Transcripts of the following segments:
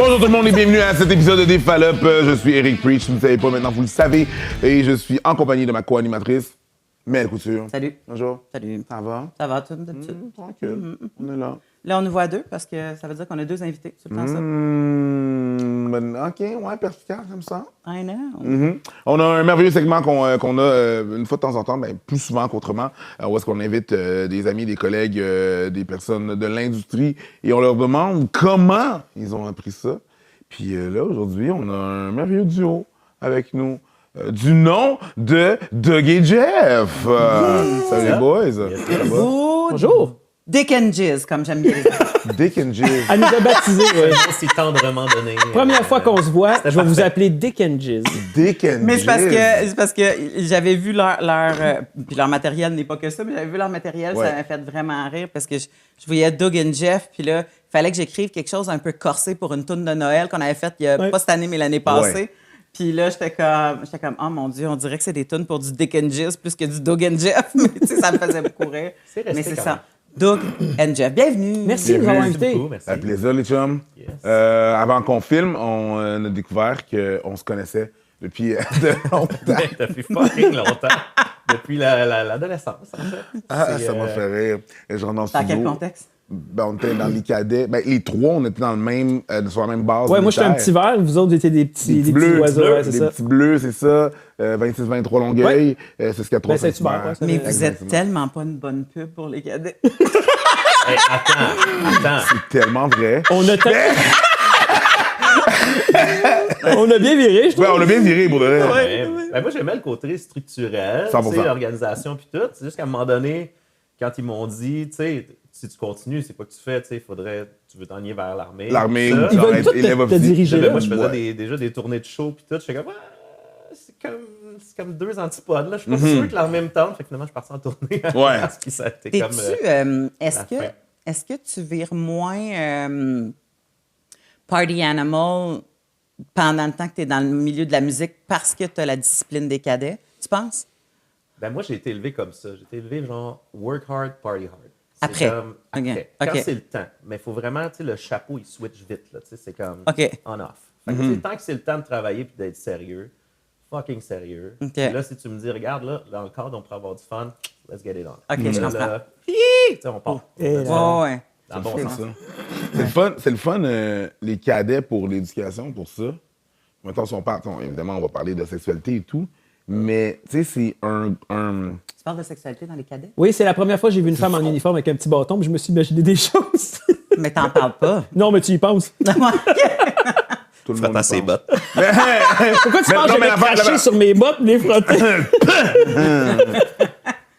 Bonjour tout le monde et bienvenue à cet épisode de Défalope. Je suis Eric Preach, vous ne le savez pas maintenant, vous le savez. Et je suis en compagnie de ma co-animatrice, Mel Couture. Salut. Bonjour. Salut. Ça va? Ça va, tout d'habitude. Tranquille. On est là. Là, on nous voit à deux parce que ça veut dire qu'on a deux invités. Tu le penses ça? OK, ouais, perspicace, comme ça. I know. On a un merveilleux segment qu'on a une fois de temps en temps, ben, plus souvent qu'autrement, où est-ce qu'on invite des amis, des collègues, des personnes de l'industrie et on leur demande comment ils ont appris ça. Puis là, aujourd'hui, on a un merveilleux duo avec nous. Du nom de Doug et Jeff. Salut les boys. Ça va? Bonjour. Dick and Jizz, comme j'aime bien les dire. Dick and Jizz. Elle nous a baptisés, oui. Si tendrement donné. Première fois qu'on se voit, je vais vous appeler Dick and Jizz. Dick and Mais Jizz. c'est parce que j'avais vu leur puis leur matériel n'est pas que ça, mais j'avais vu leur matériel, Ouais. ça m'a fait vraiment rire parce que je voyais Doug and Jeff, puis là, il fallait que j'écrive quelque chose un peu corsé pour une toune de Noël qu'on avait faite il y a pas cette année, mais l'année passée. Ouais. Puis là, j'étais comme, oh mon Dieu, on dirait que c'est des tunes pour du Dick and Jizz plus que du Doug and Jeff. Mais tu sais, ça me faisait beaucoup rire. C'est resté Mais c'est quand ça. Doug and Jeff. Bienvenue. Merci de nous avoir invités. Merci. Un plaisir, les chums. Yes. Avant qu'on filme, on a découvert qu'on se connaissait depuis de longtemps. Depuis fucking longtemps. Depuis l'adolescence, en fait. Ah, C'est, ça m'a fait rire. Et je rentre dans le Dans quel studio. contexte? Ben, on était dans les cadets. Ben, les trois, on était dans le même, sur la même base. Ouais, moi, j'étais un petit militaire. vert, vous autres, étiez des petits bleus, oiseaux, ouais, c'est des ça. petits bleus, c'est ça. 26-23 Longueuil, c'est ce qu'il y a 3 Ben, Saint-Hubert, ouais, ça. Mais vous Exactement. êtes tellement pas une bonne pub pour les cadets. Hey, attends. C'est tellement vrai. On a on a bien viré, je trouve. Ouais, on a bien viré pour de vrai. Ouais. Ben, moi, j'aimais le côté structurel, 100%. tu sais, l'organisation puis tout. C'est juste qu'à un moment donné, quand ils m'ont dit, tu sais, si tu continues, c'est quoi que tu fais, tu sais, tu veux t'enligner vers l'armée. L'armée, tout ça. Ils veulent tous élève te officier. diriger Ben, là. moi, je faisais Ouais. déjà des tournées de show puis tout. J'étais comme, c'est comme deux antipodes. Là. Je suis pas sûr que l'armée me tente. Fait que finalement, je suis parti en tournée. Ouais. Parce que ça a été comme. Est-ce la que, fin. est-ce que tu vires moins party animal pendant le temps que tu es dans le milieu de la musique parce que tu as la discipline des cadets, tu penses? Ben moi, j'ai été élevé comme ça. J'ai été élevé genre work hard, party hard. C'est Après. comme Ok. après. Quand Ok. c'est le temps. Mais il faut vraiment, tu sais, le chapeau, il switch vite. Là, tu sais, c'est comme Ok. on-off. Fait que, tu sais, tant que c'est le temps de travailler puis d'être sérieux, fucking sérieux. Ok. Puis là, si tu me dis, regarde, là, dans le cadre, on pourrait avoir du fun, let's get it on. Ok, je Là, comprends. là, tu sais, on part. Et On là. a Ouais. dans le bon C'est sens. Ça. C'est le fun, les cadets pour l'éducation, pour ça. Maintenant, si on parle, évidemment, on va parler de sexualité et tout, mais tu sais, c'est un Tu parles de sexualité dans les cadets? Oui, c'est la première fois que j'ai vu une femme en uniforme avec un petit bâton, puis je me suis imaginé des choses. Mais t'en parles pas. Non, mais tu y penses. tout le monde Frotte à ses pense. bottes. Pourquoi tu Mais penses non, que mais j'avais l'affaire- craché sur mes bottes, les frotter?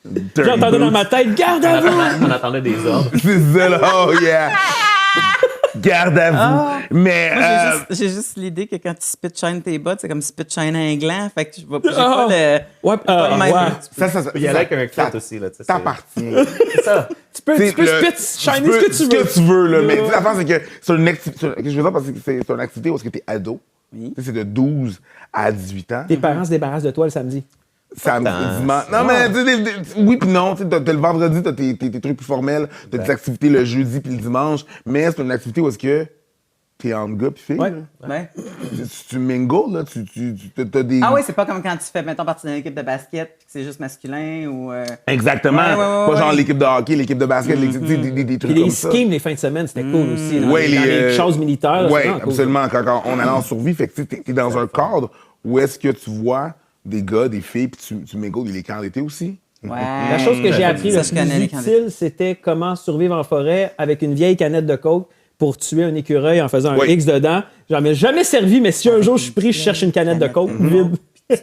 Dirty J'entendais dans boots. ma tête, garde à vous! On attendait des ordres. C'est ça, là. Oh yeah! Garde à vous. Mais Moi, j'ai juste l'idée que quand tu spit shine tes bottes, c'est comme spit shine un gland. Fait que j'ai pas le... Ouais, pas le même- ouais. ça, Il y a avec un clit aussi. Là, tu sais, t'appartient. c'est ça. Tu peux spit shiner ce que tu veux. là. Mais tu sais, l'affaire, c'est que c'est une activité. Je veux dire, parce que c'est une activité où est-ce que t'es ado. Oui. Tu sais, c'est de 12 à 18 ans. Tes parents se débarrassent de toi le samedi. Samedi, dimanche. Non, mais tu sais, oui puis non. Tu sais, t'as le vendredi, t'as tes trucs plus formels. T'as des activités le jeudi puis le dimanche. Mais c'est une activité où est-ce que t'es entre gars puis filles. Ouais. là. Ouais. Tu mingles, là. T'as des... Ah oui, c'est pas comme quand tu fais, mettons, partie d'une équipe de basket puis que c'est juste masculin ou... Exactement. Ouais, ouais, Pas ouais, genre ouais. l'équipe de hockey, l'équipe de basket, tu sais, des Puis trucs les comme ça. schemes les fins de semaine, c'était cool aussi. Dans Ouais, les, dans les choses militaires. Oui, c'était vraiment cool. absolument. Quand on allait en survie, fait que tu es dans un cadre où est-ce que tu vois des gars, des filles, puis tu mingles les camps d'été aussi. Ouais. La chose que j'ai appris Ça, le je connais les plus candidats. utile, c'était comment survivre en forêt avec une vieille canette de coke pour tuer un écureuil en faisant un Oui. X dedans. J'en ai jamais servi, mais si un jour je suis pris, je cherche une canette de coke vide.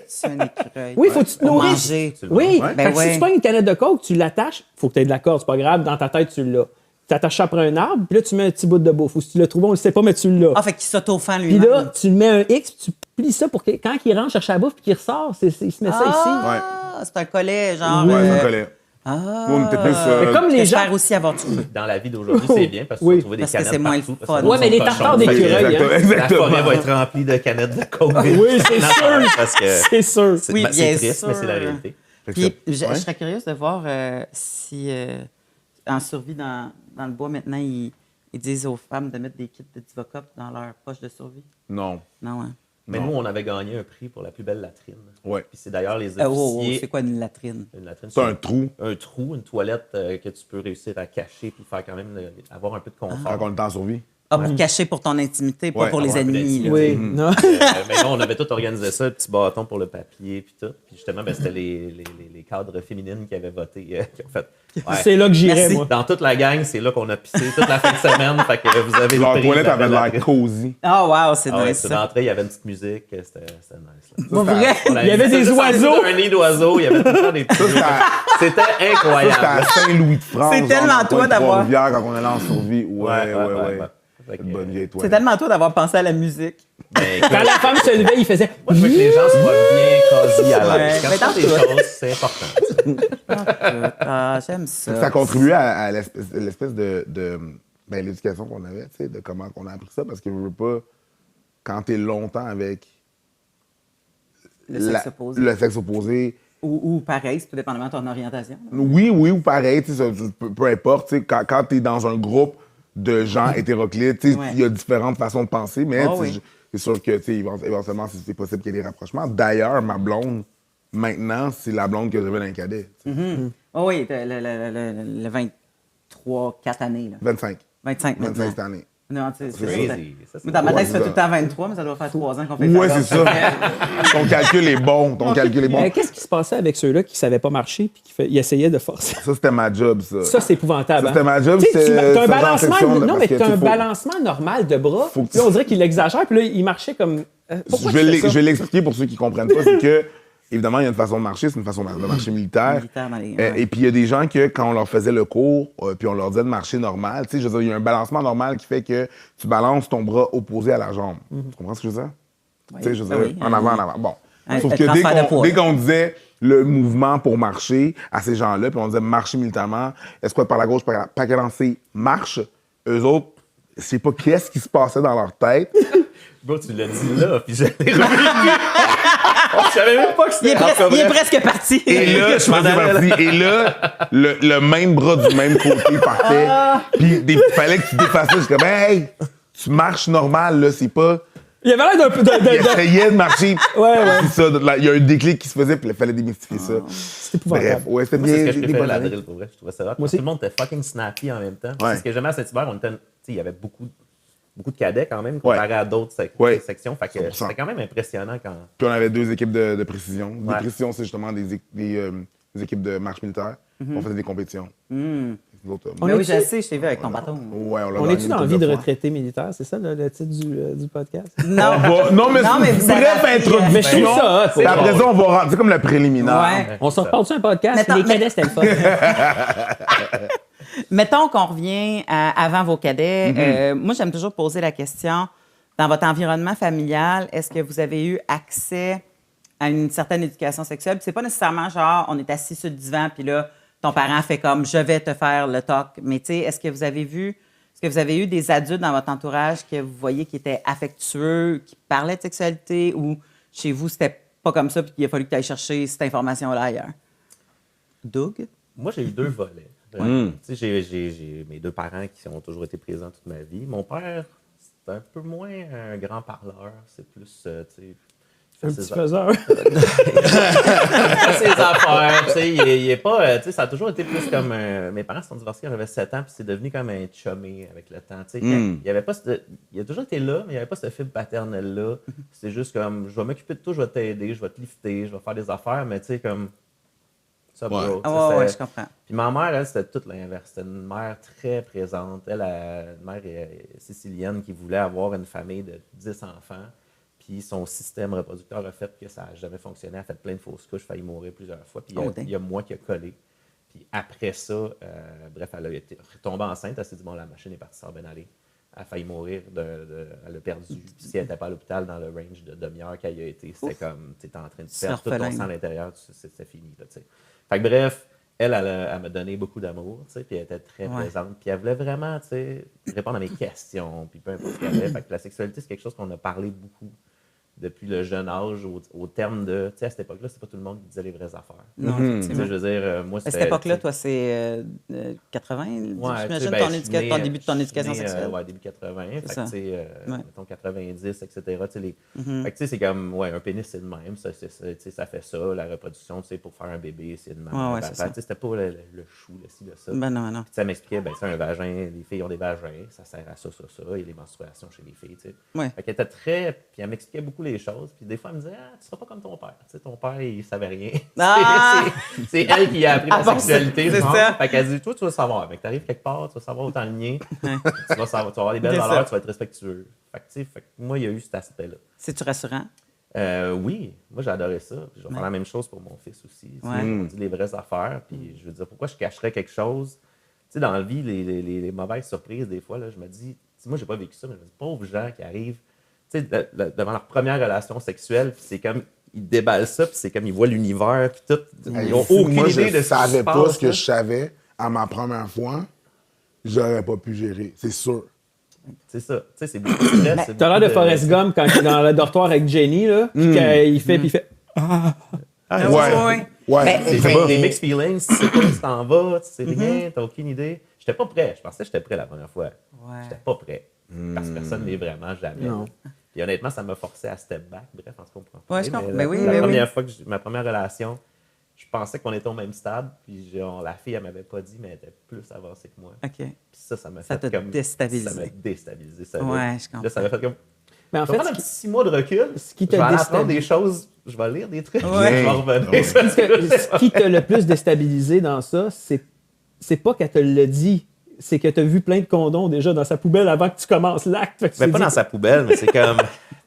C'est un écureuil. Oui, faut que tu te Pour nourrisses. manger. Oui, Ouais. Ben fait que si ouais. tu prends une canette de coke, tu l'attaches, faut que tu aies de la corde, c'est pas grave, dans ta tête, tu l'as. Tu attaches ça après un arbre, puis là, tu mets un petit bout de bouffe. Ou si tu l'as trouvé, on le sait pas, mais tu l'as. Ah, fait qu'il s'auto-fend Puis lui-même. là, tu mets un X, puis tu plies ça pour que quand il rentre chercher la bouffe, puis qu'il ressort, il se met ça ici. Ah, c'est un collet, genre... Ouais, ça collait. Ah, Nous, on était plus, Mais comme les gens. J'espère aussi avoir du feu. Dans la vie d'aujourd'hui, c'est bien parce que Oui. tu vas trouver des Parce que canettes c'est moins le partout. fun. parce que Ouais, mais les sont tartares cochons. d'écureuil, hein. Exactement. La forêt va être remplie de canettes de coke. Oui, c'est Non, sûr. parce que C'est sûr. Oui, ben, bien c'est triste, mais c'est la sûr. réalité. Puis, je Ouais. serais curieuse de voir si, en survie dans le bois, maintenant, Ils disent aux femmes de mettre des kits de Divocop dans leur poche de survie. Non. Non, hein? Mais nous, on avait gagné un prix pour la plus belle latrine. Ouais. Puis c'est d'ailleurs les Oh, officiers. c'est quoi une latrine? Une latrine, C'est un trou. Un trou, une toilette que tu peux réussir à cacher puis faire quand même avoir un peu de confort. Quand on est en survie. Ah, pour cacher pour ton intimité, pas Ouais, pour les avoir un peu ennemis. là. Oui. Non. Mais là, on avait tout organisé ça, le petit bâton pour le papier puis tout. Puis justement, ben, c'était les cadres féminines qui avaient voté, qui ont fait. Ouais. C'est là que j'irais, Merci. moi. Dans toute la gang, c'est là qu'on a pissé toute la fin de semaine. Fait que vous avez Leur le prix toilette de la avait belle l'air latrine. cosy. Ah, wow, c'est Ah ouais, nice. c'est ça. d'entrée, il y avait une petite musique, c'était nice. Là. Pas vrai? On a Il y avait dit, des c'est juste oiseaux. Un nid d'oiseaux, il y avait tout le temps des petits. C'était C'était incroyable. à Saint-Louis-de-France. C'est tellement toi d'avoir- Rivière quand on allait en survie. Ouais. Fait que, Une bonne vieille C'est toilette. tellement toi d'avoir pensé à la musique. ben, écoute, Quand la femme se levait, il faisait. moi, je veux que les gens soient bien cosy à Ouais, l'aise. Quand mais tu fais des dans choses, c'est important. Ah, j'aime ça. Ça contribuait à l'espèce de ben, l'éducation qu'on avait, tu sais, de comment on a appris ça, parce que je veux pas, quand t'es longtemps avec Le sexe opposé. le sexe opposé, Ou pareil, c'est tout dépendamment de ton orientation. oui, ou pareil, tu sais, peu importe, tu sais, quand t'es dans un groupe de gens hétéroclites, tu sais, Ouais. il y a différentes façons de penser, mais Ah tu sais, oui. c'est sûr que, tu sais, éventuellement, c'est possible qu'il y ait des rapprochements. D'ailleurs, ma blonde, maintenant, c'est la blonde que j'avais dans les cadets. Tu sais. Oh oui, le 23, 4 années. Là. 25. 25 maintenant. 25 cette année. Non, tu sais, c'est Crazy. ça. Ça, c'est Moi, dans ma Ouais, tête, ça fait c'est tout le temps 23, mais ça doit faire 3 ans qu'on fait Ouais, ça. c'est ça. Ton calcul est bon. Ton calcul est bon. Qu'est-ce qui se passait avec ceux-là qui ne savaient pas marcher puis ils essayaient de forcer? Ça, c'était ma job, ça. Ça, c'est épouvantable. Ça, c'était ma job, Tu sais, c'était t'as un faisant balancement, section, là, non, parce mais que, t'as tu un sais, faut- balancement normal de bras. Faut que Puis là, on dirait qu'il l'exagère, puis là, il marchait comme. Pourquoi je tu fais ça? vais l'expliquer pour ceux qui comprennent pas. C'est que, évidemment, il y a une façon de marcher, c'est une façon de marcher militaire. Militaire dans les- ouais. Et puis, il y a des gens que, quand on leur faisait le cours, puis on leur disait de marcher normal, tu sais, je veux dire, il y a un balancement normal qui fait que tu balances ton bras opposé à la jambe. Tu comprends ce que je veux dire? Tu sais, je veux Ben dire, oui. en avant, en avant. Bon. Un Sauf que transfert de poids. dès qu'on disait le mouvement pour marcher à ces gens-là, puis on disait marcher militairement, escouade par la gauche, pas qu'à lancer, marche, eux autres, je sais pas qu'est-ce qui se passait dans leur tête. Bro, tu l'as dit là, puis j'avais revu. Je savais même pas que Il est, c'était. presque, il est presque parti. Et là, je faisais partie. Et là, le même bras du même côté partait. Puis il fallait que tu dépasses ça. Je suis comme, hey, tu marches normal, là, c'est pas. Il avait l'air d'un peu. Il essayait de marcher. Ouais. C'est ça, là, il y a un déclic qui se faisait, puis il fallait démystifier ça. C'est Bref, épouvantable. ouais, c'était Moi, c'est ce bien. que je des préférais bonnes la années. drill, pour vrai. Je trouvais ça hot. aussi. Tout le monde était fucking snappy en même temps. Ouais. C'est ce que j'aimais à Saint-Hubert, on était, tu sais, il y avait beaucoup de cadets quand même, comparé à d'autres Ouais. sections. Fait que 100%. c'était quand même impressionnant quand. Puis on avait 2 équipes de précision. Des Ouais. précisions, c'est justement des équipes de marche militaire. On faisait des compétitions. Nous autres, Mais oui, est-tu- je sais, je t'ai vu avec ton bâton. ouais, On l'a est-tu gagné dans une la vie couple de fois. retraité militaire? C'est ça le titre du podcast? Non. Non, mais Non, mais c'est vous une avez bref appris, introduction. Mais je trouve ça hot, Puis après ça, on va rentrer. C'est comme le préliminaire. Ouais. On se reparle-tu un podcast? Mettons- Les cadets, c'était le fun. Mettons qu'on revient avant vos cadets. Mm-hmm. Moi, j'aime toujours poser la question, dans votre environnement familial, est-ce que vous avez eu accès à une certaine éducation sexuelle? Puis c'est pas nécessairement genre, on est assis sur le divan, puis là, ton parent fait comme, je vais te faire le talk. Mais tu sais, est-ce que vous avez eu des adultes dans votre entourage que vous voyez qui étaient affectueux, qui parlaient de sexualité, ou chez vous, c'était pas comme ça, puis qu'il a fallu que tu ailles chercher cette information-là ailleurs? Doug? Moi, j'ai eu 2 volets. Tu sais, j'ai mes 2 parents qui ont toujours été présents toute ma vie. Mon père, c'est un peu moins un grand parleur. C'est plus, tu sais, Un il fait petit ses faiseur. ses affaires. Tu sais, il est pas, tu sais, ça a toujours été plus comme mes parents sont divorcés quand j'avais 7 ans, puis c'est devenu comme un chumé avec le temps. Tu sais, il y avait pas il a toujours été là, mais il n'y avait pas ce fibre paternel là. C'est juste comme, je vais m'occuper de toi, je vais t'aider, je vais te lifter, je vais faire des affaires, mais tu sais comme ça, bro. Ouais. Tu sais, Ah ouais, c'est- je comprends. Puis ma mère, elle, c'était tout l'inverse. C'était une mère très présente. Elle, une mère sicilienne qui voulait avoir une famille de 10 enfants. Puis son système reproducteur a fait que ça n'a jamais fonctionné. Elle a fait plein de fausses couches, failli mourir plusieurs fois. Puis Oh, il y a moi qui a collé. Puis après ça, bref, elle a été retombée enceinte. Elle s'est dit, bon, la machine est partie sans ben aller. Elle a failli mourir. Elle a perdu. Puis si elle n'était pas à l'hôpital dans le range de demi-heure qu'elle y a été, c'était comme, tu étais en train de perdre tout ton orpheline. sang à l'intérieur. C'était fini, là, tu sais. Fait que bref, elle m'a donné beaucoup d'amour, tu sais, puis elle était très Ouais. présente. Puis elle voulait vraiment, tu sais, répondre à mes questions, puis peu importe ce qu'elle avait. Fait que la sexualité, c'est quelque chose qu'on a parlé beaucoup depuis le jeune âge au terme de... Tu sais, à cette époque-là, c'est pas tout le monde qui disait les vraies affaires. Non, Tu sais, effectivement. je veux dire, moi, À c'était... cette époque-là, toi, c'est 80, j'imagine, ton début de ton éducation sexuelle. Ouais, début 80. Fait que, ça. tu sais, Ouais. mettons 90, etc. Tu sais, fait que, tu sais, c'est comme, ouais, un pénis, c'est de même. Tu sais, ça fait ça. La reproduction, tu sais, pour faire un bébé, c'est de même. Ouais, c'est ça. Tu sais, c'était pas le chou, le ci, le ça. Ben non. Puis ça m'expliquait, ben, c'est un vagin, les filles ont des vagins, ça sert à ça, et les menstruations chez les filles, tu sais. Ouais. Fait qu'elle était très... Puis elle m'expliquait beaucoup les choses. Puis des fois, elle me disait, tu seras pas comme ton père. Tu sais, ton père, il savait rien. Ah! C'est elle qui a appris la Ah bon, sexualité. c'est genre. ça. Fait qu'elle dit, toi, tu vas savoir. Fait que t'arrives quelque part, tu vas savoir où t'enligner. tu vas savoir, tu vas avoir des belles C'est ça. valeurs, tu vas être respectueux. Fait que, tu sais, moi, il y a eu cet aspect-là. C'est-tu rassurant? Oui, moi j'ai adoré ça. Puis je vais faire la même chose pour mon fils aussi. Tu sais, Ouais. on dit les vraies affaires. Puis je veux dire, pourquoi je cacherais quelque chose? Tu sais, dans la vie, les mauvaises surprises, des fois, là, je me dis, moi j'ai pas vécu ça, mais je me dis, pauvres gens qui arrivent, tu sais, devant leur première relation sexuelle, puis c'est comme, ils déballent ça, puis c'est comme, ils voient l'univers, puis tout. Ils ont aucune Moi, idée je de ce qui savais se pas passe, ce que là. je savais à ma première fois. J'aurais pas pu gérer, c'est sûr. C'est ça. Tu sais, c'est beaucoup de stress. c'est T'as l'air beaucoup de Forrest Gump quand il est dans le dortoir avec Jenny, là, puis qu'il fait, puis il fait. Ouais. Ouais. Ben, C'est c'est des mixed feelings, tu sais pas où tu t'en vas, tu sais rien, t'as aucune idée. J'étais pas prêt. Je pensais que j'étais prêt la première fois. Ouais. J'étais pas prêt. Parce que personne n'est vraiment jamais. Non. Puis honnêtement, ça m'a forcé à step back. Bref, en tout cas, on prend Ouais, je comprends. mais Ben oui, la ben première oui. fois que ma première relation, je pensais qu'on était au même stade. Puis la fille, elle m'avait pas dit, mais elle était plus avancée que moi. OK. Puis ça m'a Ça fait t'a comme... déstabilisé. Ça m'a déstabilisé. Ça Ouais, je comprends. Là, ça m'a fait comme... Mais en Ça va fait, prendre un petit 6 mois de recul. qui Je t'a vais aller apprendre déstabilisé- des choses. Je vais lire des trucs. Ouais. Je vais revenir. Ouais. ce qui t'a le plus déstabilisé dans ça, c'est pas qu'elle te l'a dit, c'est que t'as vu plein de condoms déjà dans sa poubelle avant que tu commences l'acte. Fait que tu Mais t'es pas dit- dans sa poubelle, mais c'est comme...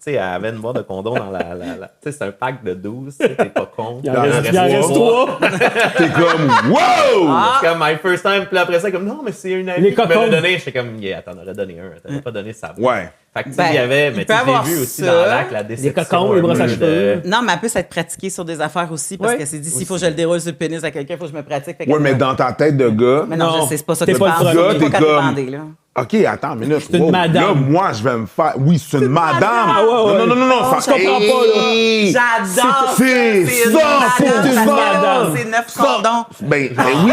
Tu sais, elle avait une boîte de condoms dans la... Tu sais, c'est un pack de 12, tu sais, t'es pas con. Il en reste trois. 3. T'es comme, wow! C'est comme my first time, puis après ça, comme non, mais c'est une amie Les qui me cocons. l'a donné. J'étais comme, yeah, t'en aurais donné un, t'aurais pas donné ça. Ouais. Fait que tu sais, Ben, il y avait, il mais peut tu sais, avoir j'ai vu aussi ça. dans l'acte la déception. cocons, les brosses à un peu cheveux. Non, mais elle peut s'être pratiquée sur des affaires aussi parce Ouais. qu'elle s'est dit s'il faut que je le déroule sur le pénis à quelqu'un, il faut que je me pratique. Fait Ouais, qu'elle mais va- dans ta tête de gars. Mais non, Non, je sais, c'est pas ça t'es que pas tu le penses. premier. Pas T'es quand t'es comme- bandé, là. OK, attends une minute. C'est une madame. Là, moi, je vais me faire. Oui, c'est une madame. Ah ouais, ouais. Non. Oh, je comprends pas, là. Hey! J'adore! C'est une ça, madame, faut que tu parce que fasses. C'est 9 Ça. condons. Ben oui.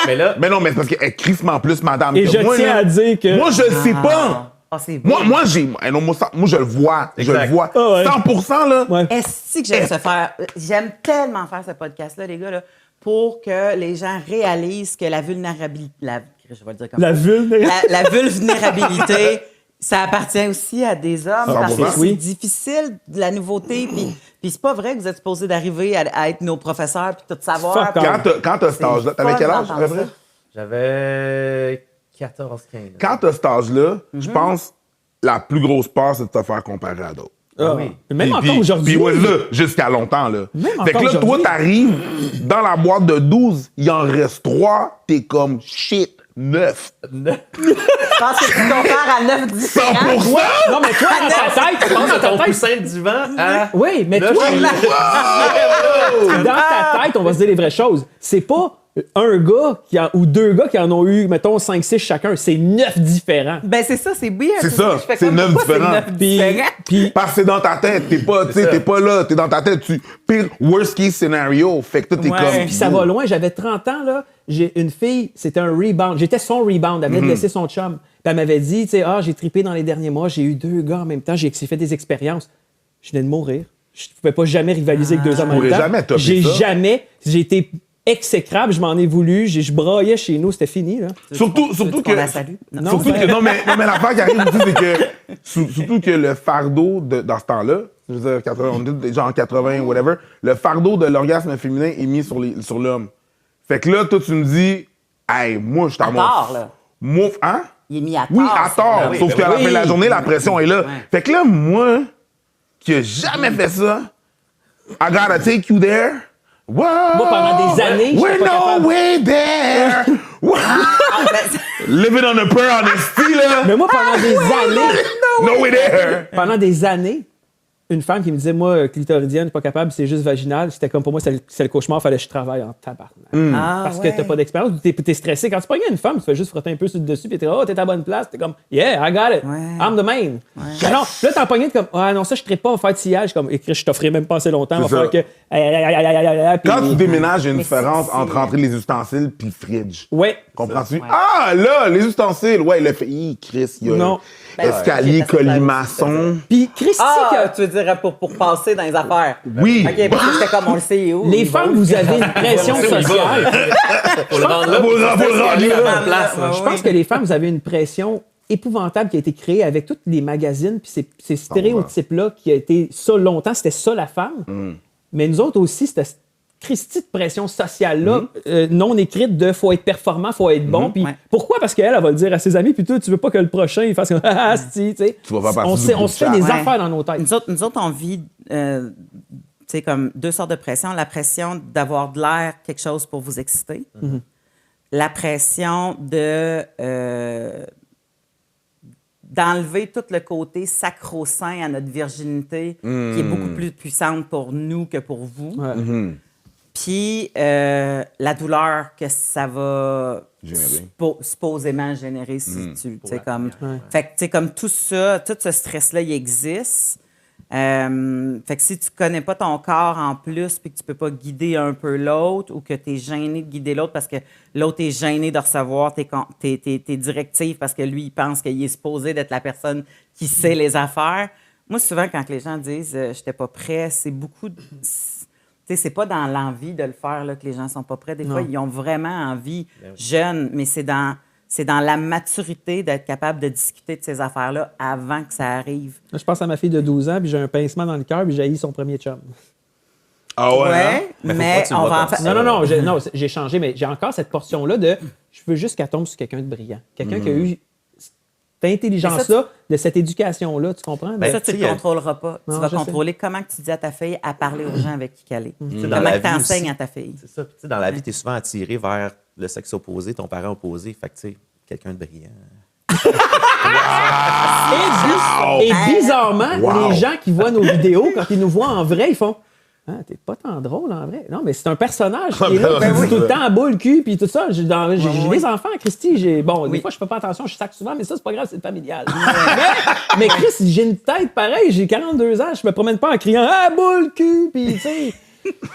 Mais là, Mais non, mais c'est parce qu'elle est crissement plus madame Et que je moi. tiens là. à dire que. Moi, je le sais pas. Ah, c'est beau. Moi, j'ai. Non, moi, je le vois. Je Exact. le vois. Ah ouais. 100%, là. Ouais. Est-ce que j'aime se faire. J'aime tellement faire ce podcast-là, les gars, là, pour que les gens réalisent que la vulnérabilité. Je vais le dire comme La ça. vulnérabilité. La vulnérabilité, ça appartient aussi à des hommes parce que 100%. c'est Oui. difficile, de la nouveauté. Puis c'est pas vrai que vous êtes supposés d'arriver à être nos professeurs puis tout savoir. Fuck puis- off. Quand t'as cet âge-là, t'avais fun quel âge, à d'entendre peu près? ça. j'avais 14-15 ans. Quand t'as cet âge-là, je pense la plus grosse peur, c'est de te faire comparer à d'autres. Ah. oui. Même Puis- encore puis- aujourd'hui. Puis ouais, là, jusqu'à longtemps, là. Même Fait que encore là, toi, aujourd'hui. t'arrives dans la boîte de 12, il en reste 3, t'es comme shit, 9. Je pense que tu compares à 9 différents. 100%! Non, mais toi, dans ta tête, Je pense dans que ton ta tête. coussin de divan à... Oui, mais Là, toi, je- dans ta tête, on va se dire les vraies choses. C'est pas un gars ou deux gars qui en ont eu, mettons, 5-6 chacun. C'est 9 différents. Ben c'est ça, c'est weird. C'est ça, Je fais c'est comme, 9 pourquoi différents. C'est 9 différents. Puis, Parce que c'est dans ta tête, t'es pas, tu sais, ça. t'es pas là, t'es dans ta tête, pire worst case scenario. Fait que toi, t'es Ouais. comme. puis ça va loin. J'avais 30 ans, là. J'ai une fille, c'était un rebound. J'étais son rebound. Elle venait de laisser son chum. Puis elle m'avait dit, tu sais, j'ai trippé dans les derniers mois. J'ai eu 2 gars en même temps. J'ai fait des expériences. Je venais de mourir. Je pouvais pas jamais rivaliser avec 2 hommes en pourrais même temps. jamais topper J'ai ça. jamais. J'ai été exécrable. Je m'en ai voulu. Je braillais chez nous. C'était fini, là. Surtout Veux-tu que. qu'on la salue? Non. Surtout que, non, mais l'affaire qui arrive aussi, c'est que, surtout que le fardeau dans ce temps-là, je veux dire, 80, on est déjà en 80, whatever, le fardeau de l'orgasme féminin est mis sur l'homme. Fait que là, toi, tu me dis, hey, moi, je suis à À mon. tort, là. Moi, hein? Il est mis à tort. Oui, à tort. ça. oui, Sauf ben qu'à la oui. fin de la journée, la pression est là. Ouais. Fait que là, moi, qui ai jamais fait ça, I gotta take you there. Wow! Moi, pendant des années, We're j'étais pas no capable. way there! Wow! Ah, ben, Living on a prayer honesty, là! Mais moi, pendant des années, No way there! pendant des années, une femme qui me disait, moi, clitoridienne, pas capable, c'est juste vaginal. C'était comme pour moi, c'est le cauchemar, fallait que je travaille en tabarnak. Parce que t'as pas d'expérience, t'es stressé. Quand tu pognes une femme, tu fais juste frotter un peu sur le dessus, puis t'es oh, t'es à la bonne place. T'es comme, yeah, I got it. I'm the man. Mais non, là, t'as pogné comme, ah non, ça, je ne pas en faire de sillage. Comme, écrit, je t'offrirai même pas assez longtemps. On va faire que. Quand tu déménages, il y a une différence entre rentrer les ustensiles puis le fridge. Ouais. Comprends-tu? Ah, là, les ustensiles. Ouais, le fait. Chris, il y a non. escalier, colimaçon. Puis Christy, tu veux dire pour passer dans les affaires? Oui. OK, parce que c'était comme on le sait où. les femmes, vous avez une pression sociale. Pour le rendre là. Je pense que les femmes, vous avez une pression épouvantable qui a été créée avec tous les magazines, puis ces stéréotypes-là qui a été ça longtemps, c'était ça la femme. Mais nous autres aussi, c'était cette Christie de pression sociale-là, non écrite de faut être performant, faut être bon. Puis pourquoi? Parce qu'elle, elle va le dire à ses amis, puis toi, tu veux pas que le prochain il fasse comme ah, si, tu sais. Tu vas pas partir on se fait des affaires dans nos têtes. Nous autres on vit comme deux sortes de pression. La pression d'avoir de l'air quelque chose pour vous exciter. La pression d'enlever tout le côté sacro-saint à notre virginité, qui est beaucoup plus puissante pour nous que pour vous. Puis la douleur que ça va supposément générer si tu sais comme fait que tu sais comme tout ça, tout ce stress là il existe. Fait que si tu connais pas ton corps en plus puis que tu peux pas guider un peu l'autre ou que tu es gêné de guider l'autre parce que l'autre est gêné de recevoir tes directives parce que lui il pense qu'il est supposé d'être la personne qui sait les affaires. Moi souvent quand les gens disent j'étais pas prêt, c'est beaucoup c'est pas dans l'envie de le faire là, que les gens sont pas prêts. Des fois, ils ont vraiment envie, jeunes, mais c'est dans la maturité d'être capable de discuter de ces affaires-là avant que ça arrive. Là, je pense à ma fille de 12 ans, puis j'ai un pincement dans le cœur, puis j'ai haï son premier chum. Ah ouais? Ouais, mais on va en faire... Non, j'ai changé, mais j'ai encore cette portion-là de je veux juste qu'elle tombe sur quelqu'un de brillant. Quelqu'un qui a eu cette intelligence-là, de cette éducation-là, tu comprends? Ça, tu ne le contrôleras pas. Tu vas contrôler comment tu dis à ta fille à parler aux gens avec qui elle est. Comment tu enseignes à ta fille. C'est ça. Puis, dans la vie, tu es souvent attiré vers le sexe opposé, ton parent opposé. Fait que, tu sais, quelqu'un de brillant. Et bizarrement, les gens qui voient nos vidéos, quand ils nous voient en vrai, ils font ah, t'es pas tant drôle en vrai. Non, mais c'est un personnage qui est là, qui dit tout le temps en boule, le cul, puis tout ça. J'ai des enfants, Christy. Des fois, je fais pas attention, je sac souvent, mais ça, c'est pas grave, c'est familial. mais Chris, j'ai une tête pareille, j'ai 42 ans, je me promène pas en criant ah, boule, cul, puis tu sais,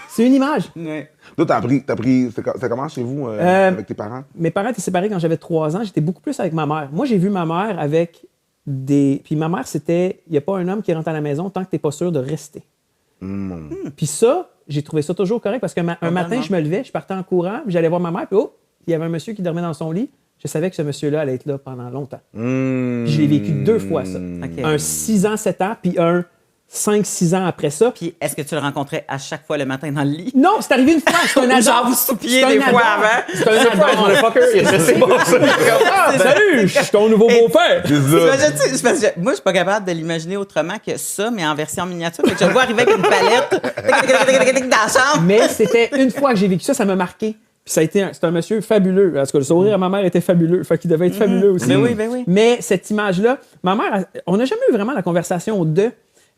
c'est une image. Toi, t'as appris, c'est comment chez vous avec tes parents? Mes parents étaient séparés quand j'avais 3 ans, j'étais beaucoup plus avec ma mère. Moi, j'ai vu ma mère avec Puis ma mère, c'était il n'y a pas un homme qui rentre à la maison tant que t'es pas sûr de rester. Puis ça, j'ai trouvé ça toujours correct parce qu'un matin, je me levais, je partais en courant, puis j'allais voir ma mère, puis il y avait un monsieur qui dormait dans son lit. Je savais que ce monsieur-là allait être là pendant longtemps. Puis je l'ai vécu 2 fois, ça. Okay. Un 6 ans, 7 ans, puis un 5-6 ans après ça. Puis est-ce que tu le rencontrais à chaque fois le matin dans le lit? Non, c'est arrivé une fois. C'est un genre, vous soupiez des fois avant. C'est un adore. Salut, je suis ton nouveau beau-père. Moi, je suis pas capable de l'imaginer autrement que ça, mais en version miniature. Fait que je le vois arriver avec une palette dans la chambre. Mais c'était une fois que j'ai vécu ça, ça m'a marqué. Puis ça a été c'est un monsieur fabuleux. Parce que le sourire à ma mère était fabuleux. Fait qu'il devait être fabuleux aussi. Ben oui. Mais cette image-là, ma mère, on n'a jamais eu vraiment la conversation de.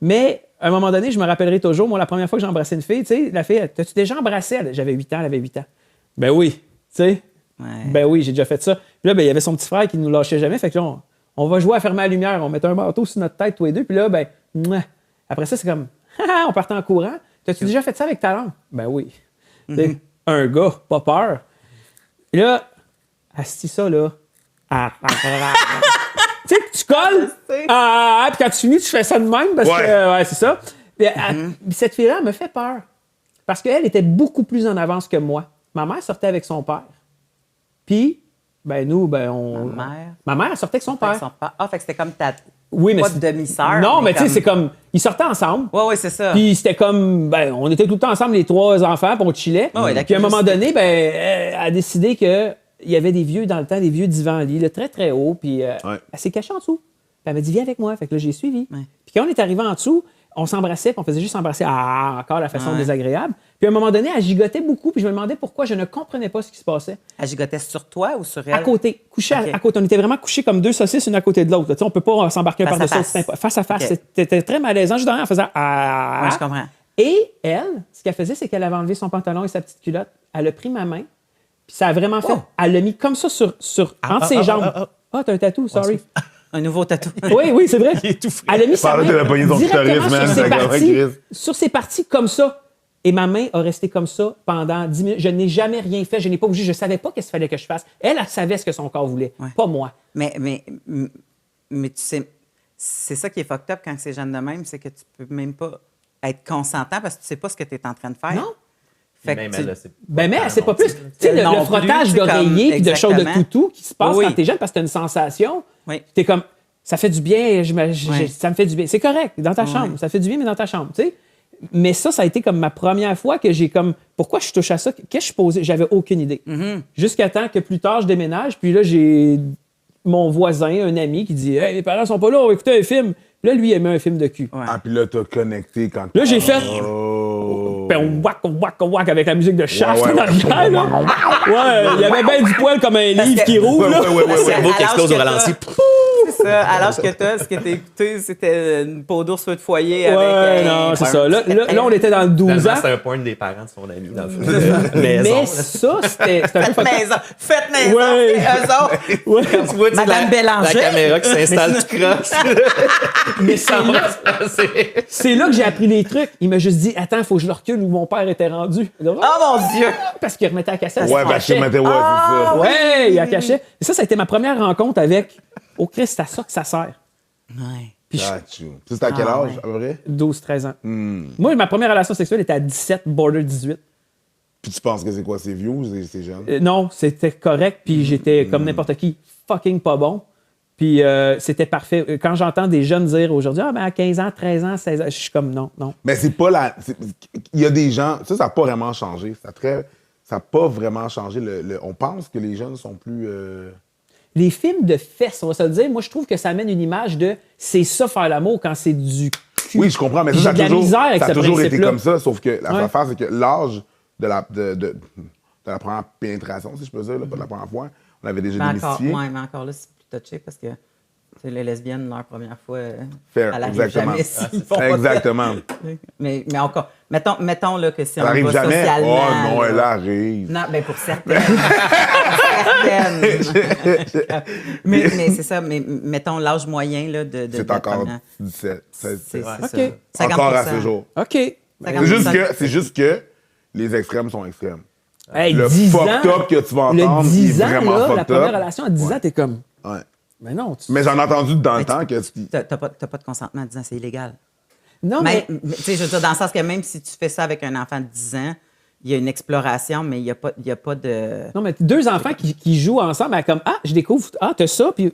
Mais à un moment donné, je me rappellerai toujours, moi, la première fois que j'ai embrassé une fille, tu sais, la fille, t'as-tu déjà embrassé? J'avais 8 ans, elle avait 8 ans. Ben oui, tu sais. Ouais. Ben oui, j'ai déjà fait ça. Puis là, ben, il y avait son petit frère qui nous lâchait jamais. Fait que là, on va jouer à fermer la lumière. On mettait un manteau sur notre tête, tous les deux. Puis là, ben, après ça, c'est comme, on partait en courant. T'as-tu déjà fait ça avec ta langue? Ben oui. Un gars, pas peur. Et là, asti ça, là. Tu sais, tu colles, puis quand tu finis, tu fais ça de même, parce que, c'est ça. Puis, cette fille-là me fait peur. Parce qu'elle était beaucoup plus en avance que moi. Ma mère sortait avec son père. Puis, ben nous, ma mère sortait avec son père. Ah, fait que c'était comme ta mais demi-sœur. Non, mais tu sais, c'est comme, ils sortaient ensemble. Oui, c'est ça. Puis c'était comme, ben, on était tout le temps ensemble, les 3 enfants, puis on chillait. Puis à un moment donné, ben, elle a décidé que il y avait des vieux dans le temps, des vieux divans-lits, là, très, très haut. Puis elle s'est cachée en dessous. Puis elle m'a dit, viens avec moi. Fait que là, j'ai suivi. Puis quand on est arrivé en dessous, on s'embrassait, puis on faisait juste s'embrasser encore la façon désagréable. Puis à un moment donné, elle gigotait beaucoup, puis je me demandais pourquoi je ne comprenais pas ce qui se passait. Elle gigotait sur toi ou sur elle? À côté, couchée Ok. à côté. On était vraiment couchés comme deux saucisses, une à côté de l'autre. Tu sais, on peut pas s'embarquer un Face à par-dessus face. l'autre. Face à face. Ok. C'était très malaisant. Juste derrière, en faisant Ouais, je comprends. Et elle, ce qu'elle faisait, c'est qu'elle avait enlevé son pantalon et sa petite culotte. Elle a pris ma main, puis ça a vraiment fait. Oh. Elle l'a mis comme ça entre ses jambes. Ah, t'as un tatou, sorry. Un nouveau tatou. Oui, c'est vrai. Il est tout frais. Elle a mis sa Parle main de la poignée de son directement clitoris, man. sur ses Ça parties, Chris. sur ses parties comme ça. Et ma main a resté comme ça pendant 10 minutes. Je n'ai jamais rien fait. Je n'ai pas bougé. Je ne savais pas qu'est-ce qu'il fallait que je fasse. Elle savait ce que son corps voulait, Ouais. pas moi. Mais tu sais, c'est ça qui est fucked up quand c'est jeune de même, c'est que tu peux même pas être consentant parce que tu sais pas ce que tu es en train de faire. Non. Fait Même que elle, tu- là, c'est Ben, mais pas c'est pas non plus. plus. Tu sais, Non le plus, frottage c'est comme- d'oreiller puis de choses de exactement. toutou qui se passe Oui. quand t'es jeune parce que t'as une sensation. Oui. T'es comme, ça fait du bien, Ouais. ça me fait du bien. C'est correct, dans ta chambre. Ça fait du bien, mais dans ta chambre, tu sais. Mais ça a été comme ma première fois que j'ai comme, pourquoi je touche à ça? Qu'est-ce que je posais? J'avais aucune idée. Mm-hmm. Jusqu'à temps que plus tard, je déménage, puis là, j'ai mon voisin, un ami, qui dit, hey, mes parents sont pas là, on va écouter un film. Puis là, lui, il aimait un film de cul. Ouais. Ah, puis là, t'as connecté quand... Là, j'ai fait. Oh. Puis on whack avec la musique de Shaft Ouais, en arrière, là. Ouais, il y avait bien du poil comme un livre que- qui roule, là. Parce que cerveau qui à l'âge explose au que t'as- ralenti. C'est ça. À l'âge que t'as, ce que t'as écouté, c'était une peau d'ours feu de foyer avec... Ouais, non, c'est ça. Là, on était dans le 12 ans. Finalement, c'est un point des parents de son ami dans le fond. Mais Maison. ça, c'était un peu Faites fucked up. maison. Faites maison. Ouais. C'est eux autres. Ouais. Tu vois, tu sais, Madame Bélanger. la caméra qui s'installe tout croche. Mais c'est là que j'ai appris les trucs. Il m'a juste dit, attends, il faut que je le recule où mon père était rendu. Oh mon Dieu! Parce qu'il remettait la cassette. Ouais, il parce que cachait. mettais, ouais, c'est ça. Ouais, il la cachait. Et ça a été ma première rencontre avec, oh Christ, c'est à ça que ça sert. Ouais. Puis je- Achou. Ça, c'était à quel Ah, âge, ouais. à peu près? 12-13 ans. Moi, ma première relation sexuelle était à 17, border 18. Puis tu penses que c'est quoi, c'est vieux ou c'est jeune? Non, c'était correct, puis j'étais comme n'importe qui, fucking pas bon. Puis c'était parfait. Quand j'entends des jeunes dire aujourd'hui, ah ben à 15 ans, 13 ans, 16 ans, je suis comme non. Mais c'est pas la... Il y a des gens... Ça n'a pas vraiment changé. Ça n'a pas vraiment changé. On pense que les jeunes sont plus... Les films de fesses, on va se le dire, moi je trouve que ça amène une image de c'est ça faire l'amour quand c'est du cul. Oui, je comprends, mais J'ai ça de la misère avec ça a ce toujours été principe-là. comme ça, sauf que la Ouais. affaire, c'est que l'âge de la première pénétration, si je peux dire, là, pas de la première fois, on avait déjà Mais encore, démystifié. ouais, mais encore là, c'est plus touché parce que tu sais, les lesbiennes, leur première fois, Fair, elle arrive exactement. jamais s'ils font pas Exactement. ça. Mais encore, mettons là, que si Elle on arrive va jamais. socialement... Oh non, là- elle arrive. Non, mais pour certaines. certaines. mais c'est ça, mais mettons l'âge moyen là, de C'est de encore comment- 17, 16, C'est 17. ça. OK. 50%. Encore à ce jour. OK. C'est juste que les extrêmes sont extrêmes. Hey, Le 10 fucked ans, up que tu vas le entendre, 10 il est ans, vraiment là, la fucked première up. relation à 10 ans, t'es comme, Ouais. mais non. Mais j'en ai entendu dans le temps que... T'as pas de consentement en disant c'est illégal. Non, Mais, mais... tu sais, je veux dire, dans le sens que même si tu fais ça avec un enfant de 10 ans, il y a une exploration, mais il n'y a pas de... Non, mais deux enfants qui jouent ensemble, à comme, ah, je découvre, ah, t'as ça, puis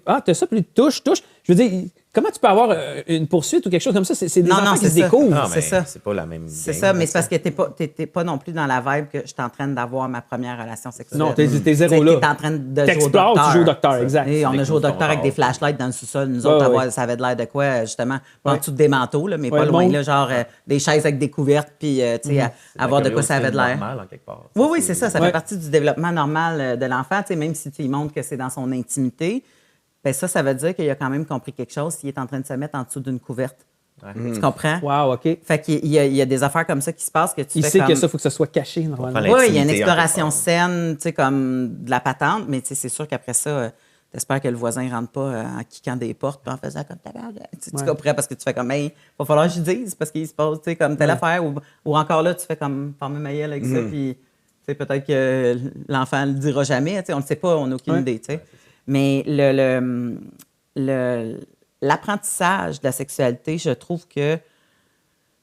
touche. Je veux dire, comment tu peux avoir une poursuite ou quelque chose comme ça? C'est des Non, enfants non, qui c'est se ça. découvrent. Non, C'est mais ça. c'est pas la même C'est game, ça, mais là, c'est parce que t'es pas non plus dans la vibe que je suis en train d'avoir ma première relation sexuelle. Non, t'es zéro Tu sais, là. T'es en train de jouer au T'explores, docteur. tu joues au docteur, exact. Et on a Avec joué au nous, docteur avec on des dort. flashlights dans le sous-sol. Nous autres, Ouais. ça avait de l'air de quoi, justement, en Ouais. dessous des manteaux, là, mais Ouais, pas le loin, monde. là, genre des chaises avec des couvertes, puis tu sais, C'est avoir la de quoi ça avait de curiosité l'air. normale, en quelque part. Oui, c'est ça. Ça Ouais. fait partie du développement normal de l'enfant. Tu sais, même si tu lui montres que c'est dans son intimité, ben ça veut dire qu'il a quand même compris quelque chose s'il est en train de se mettre en dessous d'une couverte. Tu comprends? Wow, OK. Fait qu'il y a des affaires comme ça qui se passent que tu Il fais sait comme... que ça, il faut que ça soit caché, normalement. Comprends Oui, il y a une l'intimité, en exploration quelque saine, tu sais, comme de la patente, mais tu sais, c'est sûr qu'après ça, t'espères que le voisin ne rentre pas en kickant des portes puis en faisant comme ta merde. Tu Ouais. comprends parce que tu fais comme, hey, va falloir que je dise parce qu'il se passe, tu sais, comme telle affaire ou encore là, tu fais comme, ferme ma gueule avec ça, puis tu sais, peut-être que l'enfant ne le dira jamais, tu sais, on ne le sait pas, on n'a aucune Ouais. idée, tu sais. Mais l'apprentissage de la sexualité, je trouve que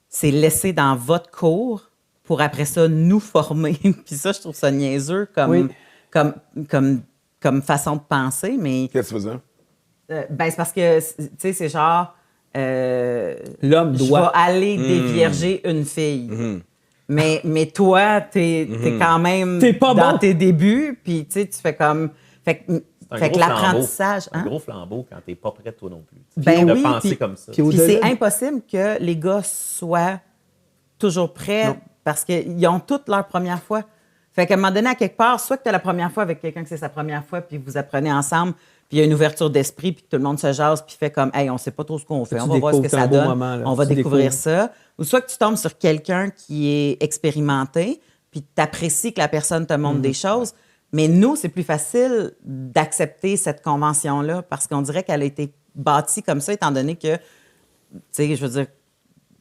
c'est laissé dans votre cours pour après ça nous former. Puis ça, je trouve ça niaiseux Oui. comme façon de penser, mais Qu'est-ce que tu faisais? ben, c'est parce que, tu sais, c'est genre... L'homme je doit. vais aller dévierger une fille. Mais toi, t'es quand même T'es pas dans bon. tes débuts, puis tu sais, tu fais comme... Fait que un Fait que gros l'apprentissage, flambeau. Un hein? gros flambeau quand t'es pas prêt toi non plus. Ben de oui, penser puis- comme ça. puis Puis au-delà c'est de- impossible que les gars soient toujours prêts Non. parce qu'ils ont toutes leur première fois. Fait qu'à un moment donné, à quelque part, soit que tu as la première fois avec quelqu'un que c'est sa première fois, puis vous apprenez ensemble, puis il y a une ouverture d'esprit, puis que tout le monde se jase, puis fait comme, hey, on sait pas trop ce qu'on fait, Tu on va voir ce que découvres ça un beau donne, moment, là. on va Tu découvrir découvres. ça. Ou soit que tu tombes sur quelqu'un qui est expérimenté, puis tu apprécies que la personne te montre des choses. Mais nous, c'est plus facile d'accepter cette convention-là parce qu'on dirait qu'elle a été bâtie comme ça, étant donné que, tu sais, je veux dire,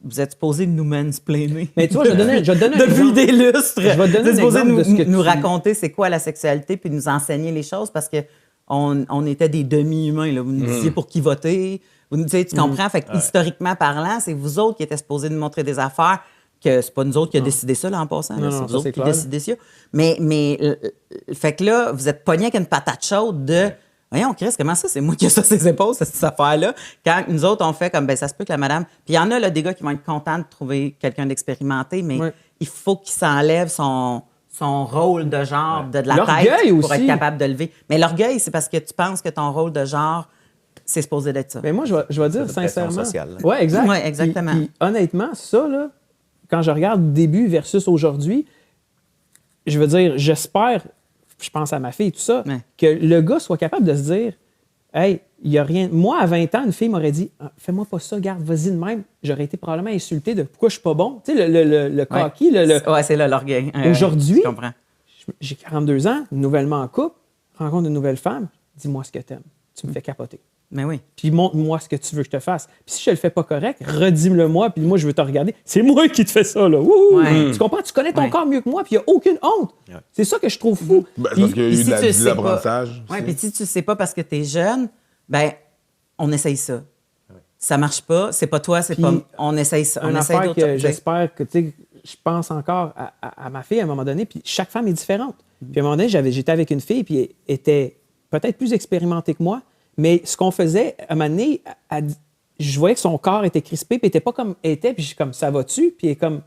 vous êtes supposé nous mansplainer. Mais tu vois, je vais te donner un Depuis exemple. des lustres. Je vais te donner Vous êtes un supposé exemple de ce que nous tu- raconter c'est quoi la sexualité puis nous enseigner les choses parce que on était des demi-humains. Là. Vous nous disiez pour qui voter. Vous nous disiez, tu comprends? Fait que, historiquement parlant, c'est vous autres qui étaient supposés nous montrer des affaires que c'est pas nous autres qui a décidé ça là, en passant. là. Non, C'est non, vous ça, autres c'est qui clair. décidez ça. Mais fait que là, vous êtes pognés avec une patate chaude de voyons, Chris, comment ça, c'est moi qui ai ça sur ses épaules, cette affaire-là. Quand nous autres, on fait comme, ben ça se peut que la madame. Puis il y en a là, des gars qui vont être contents de trouver quelqu'un d'expérimenté, mais Ouais. il faut qu'il s'enlève son rôle de genre, de la L'orgueil tête pour aussi. être capable de lever. Mais l'orgueil, c'est parce que tu penses que ton rôle de genre, c'est supposé d'être ça. Mais moi, je vais dire C'est de pression sincèrement. sociale, là. Oui, exact. Ouais, exactement. Puis, honnêtement, ça, là, quand je regarde début versus aujourd'hui, je veux dire, j'espère, je pense à ma fille et tout ça, Ouais. que le gars soit capable de se dire hey, il n'y a rien. Moi, à 20 ans, une fille m'aurait dit ah, fais-moi pas ça, garde, vas-y de même. J'aurais été probablement insulté de pourquoi je suis pas bon. Tu sais, le coquille, Ouais, c'est là l'orgueil. Aujourd'hui, Je comprends. j'ai 42 ans, nouvellement en couple, rencontre une nouvelle femme, dis-moi ce que t'aimes. Tu me fais capoter. Mais oui. Puis montre-moi ce que tu veux que je te fasse. Puis si je le fais pas correct, redis-le-moi, puis moi, je veux te regarder. C'est moi qui te fais ça, là. Wouhou! Ouais. Tu comprends? Tu connais ton Ouais. corps mieux que moi, puis il n'y a aucune honte. Ouais. C'est ça que je trouve fou. Ben, Puis- parce qu'il y a Puis eu si tu de le sais l'apprentissage. Oui, aussi. puis si tu ne sais pas parce que tu es jeune, ben on essaye ça. Ça marche pas, c'est pas toi, c'est Puis, pas. On essaye ça. On Une essaye affaire d'autres que choses. j'espère que, tu sais, je pense encore à ma fille à un moment donné, puis chaque femme est différente. Puis à un moment donné, j'étais avec une fille, puis elle était peut-être plus expérimentée que moi, mais ce qu'on faisait, à un moment donné, je voyais que son corps était crispé, puis elle était pas comme elle était, puis je suis comme, ça va-tu? Puis elle est comme,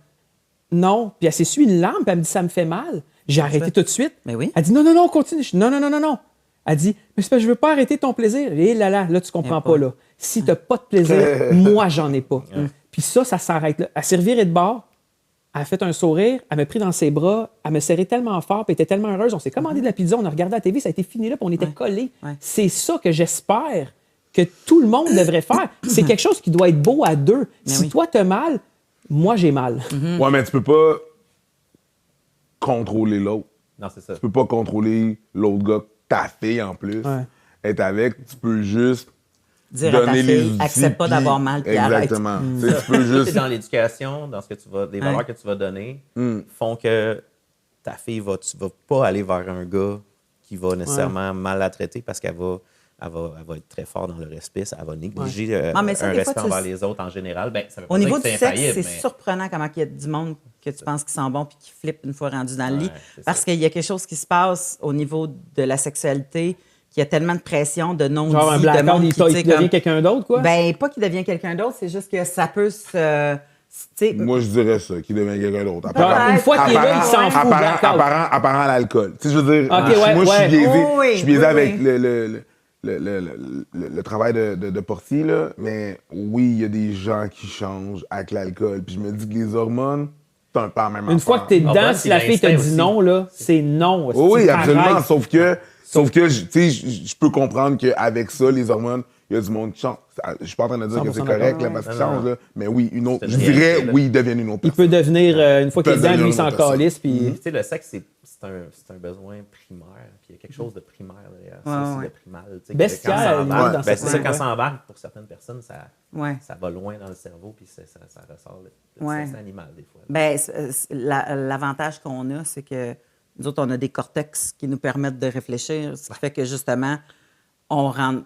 non. Puis elle s'essuie une larme, puis elle me dit, ça me fait mal. J'ai arrêté tout de suite. Mais oui. Elle dit, non, non, non, continue. Je dis, non, non, non, non, non. Elle dit, mais c'est parce que je veux pas arrêter ton plaisir. Et là, tu comprends pas, là. Si t'as pas de plaisir, moi, j'en ai pas. Puis ça s'arrête là. Elle s'est revirée de bord, elle a fait un sourire, elle m'a pris dans ses bras, elle me serrait tellement fort, puis elle était tellement heureuse. On s'est commandé de la pizza, on a regardé la TV, ça a été fini là, puis on était collés. Ouais. C'est ça que j'espère que tout le monde devrait faire. C'est quelque chose qui doit être beau à deux. Si oui. toi, t'as mal, moi, j'ai mal. Ouais, mais tu peux pas contrôler l'autre. Non, c'est ça. Tu peux pas contrôler l'autre gars, ta fille en plus. Ouais. Être avec, tu peux juste Dire à ta donner les fille, outils. accepte pas puis- d'avoir mal, puis arrête. Exactement. Tu sais, tu peux C'est juste. dans l'éducation, dans ce que tu vas, des valeurs que tu vas donner, font que ta fille tu vas pas aller vers un gars qui va nécessairement mal la traiter parce qu'elle va, elle va être très fort dans le respect, elle va négliger Non, mais ça, un des fois, respect tu envers le- les autres en général. Ben, ça veut pas Au dire niveau que du c'est sexe, infaillible, c'est mais surprenant comment il y a du monde que tu penses qu'ils sont bons puis qui flippent une fois rendus dans le lit. Ouais, c'est Parce ça. qu'il y a quelque chose qui se passe au niveau de la sexualité, qu'il y a tellement de pression, de non-dit, Genre un de blackout, monde il qui, tu sais, devient comme- quelqu'un d'autre, quoi? Ben, pas qu'il devient quelqu'un d'autre, c'est juste que ça peut se... tu sais, Moi, je dirais ça, qu'il devient quelqu'un d'autre. Peut-être. Genre, une fois qu'il est là, il s'en fout. blackout. Apparent à l'alcool. Tu sais, je veux dire, Ok, ouais, moi, je ouais. suis biaisé, Oui, je suis biaisé oui, avec oui. le travail de portier, là. Mais oui, il y a des gens qui changent avec l'alcool. Puis je me dis que les hormones, c'est un peu la même Une fois que t'es Ah, dedans, bah, si c'est la fille te l'instinct dit aussi. non, là, c'est non. Oui, C'est absolument. pareil. Sauf que tu sais, je peux comprendre qu'avec ça, les hormones, il y a du monde qui change. Je suis pas en train de dire que c'est 100% correct, là, d'accord, parce qu'ils ouais. Non, changent, là. Mais oui, une autre. C'est Je une dirais, réalité, là. oui, ils deviennent une autre Il personne. peut devenir, une fois qu'il est Peut dedans, lui, il devenir s'en une autre personne. calisse, puis... tu sais, le sexe, c'est un besoin primaire. Puis il y a quelque chose de primaire derrière ça, Ouais, aussi, ouais. de primal. tu sais, que Bestial, quand ça limite, embarque, dans ben, certains c'est ça, cas. quand ça embarque, pour certaines personnes, Ouais. ça va loin dans le cerveau, puis ça ressort le Ouais. sexe animal, des fois. Ben, l'avantage qu'on a, c'est que nous autres, on a des cortex qui nous permettent de réfléchir, ce qui fait que justement, on rentre, tu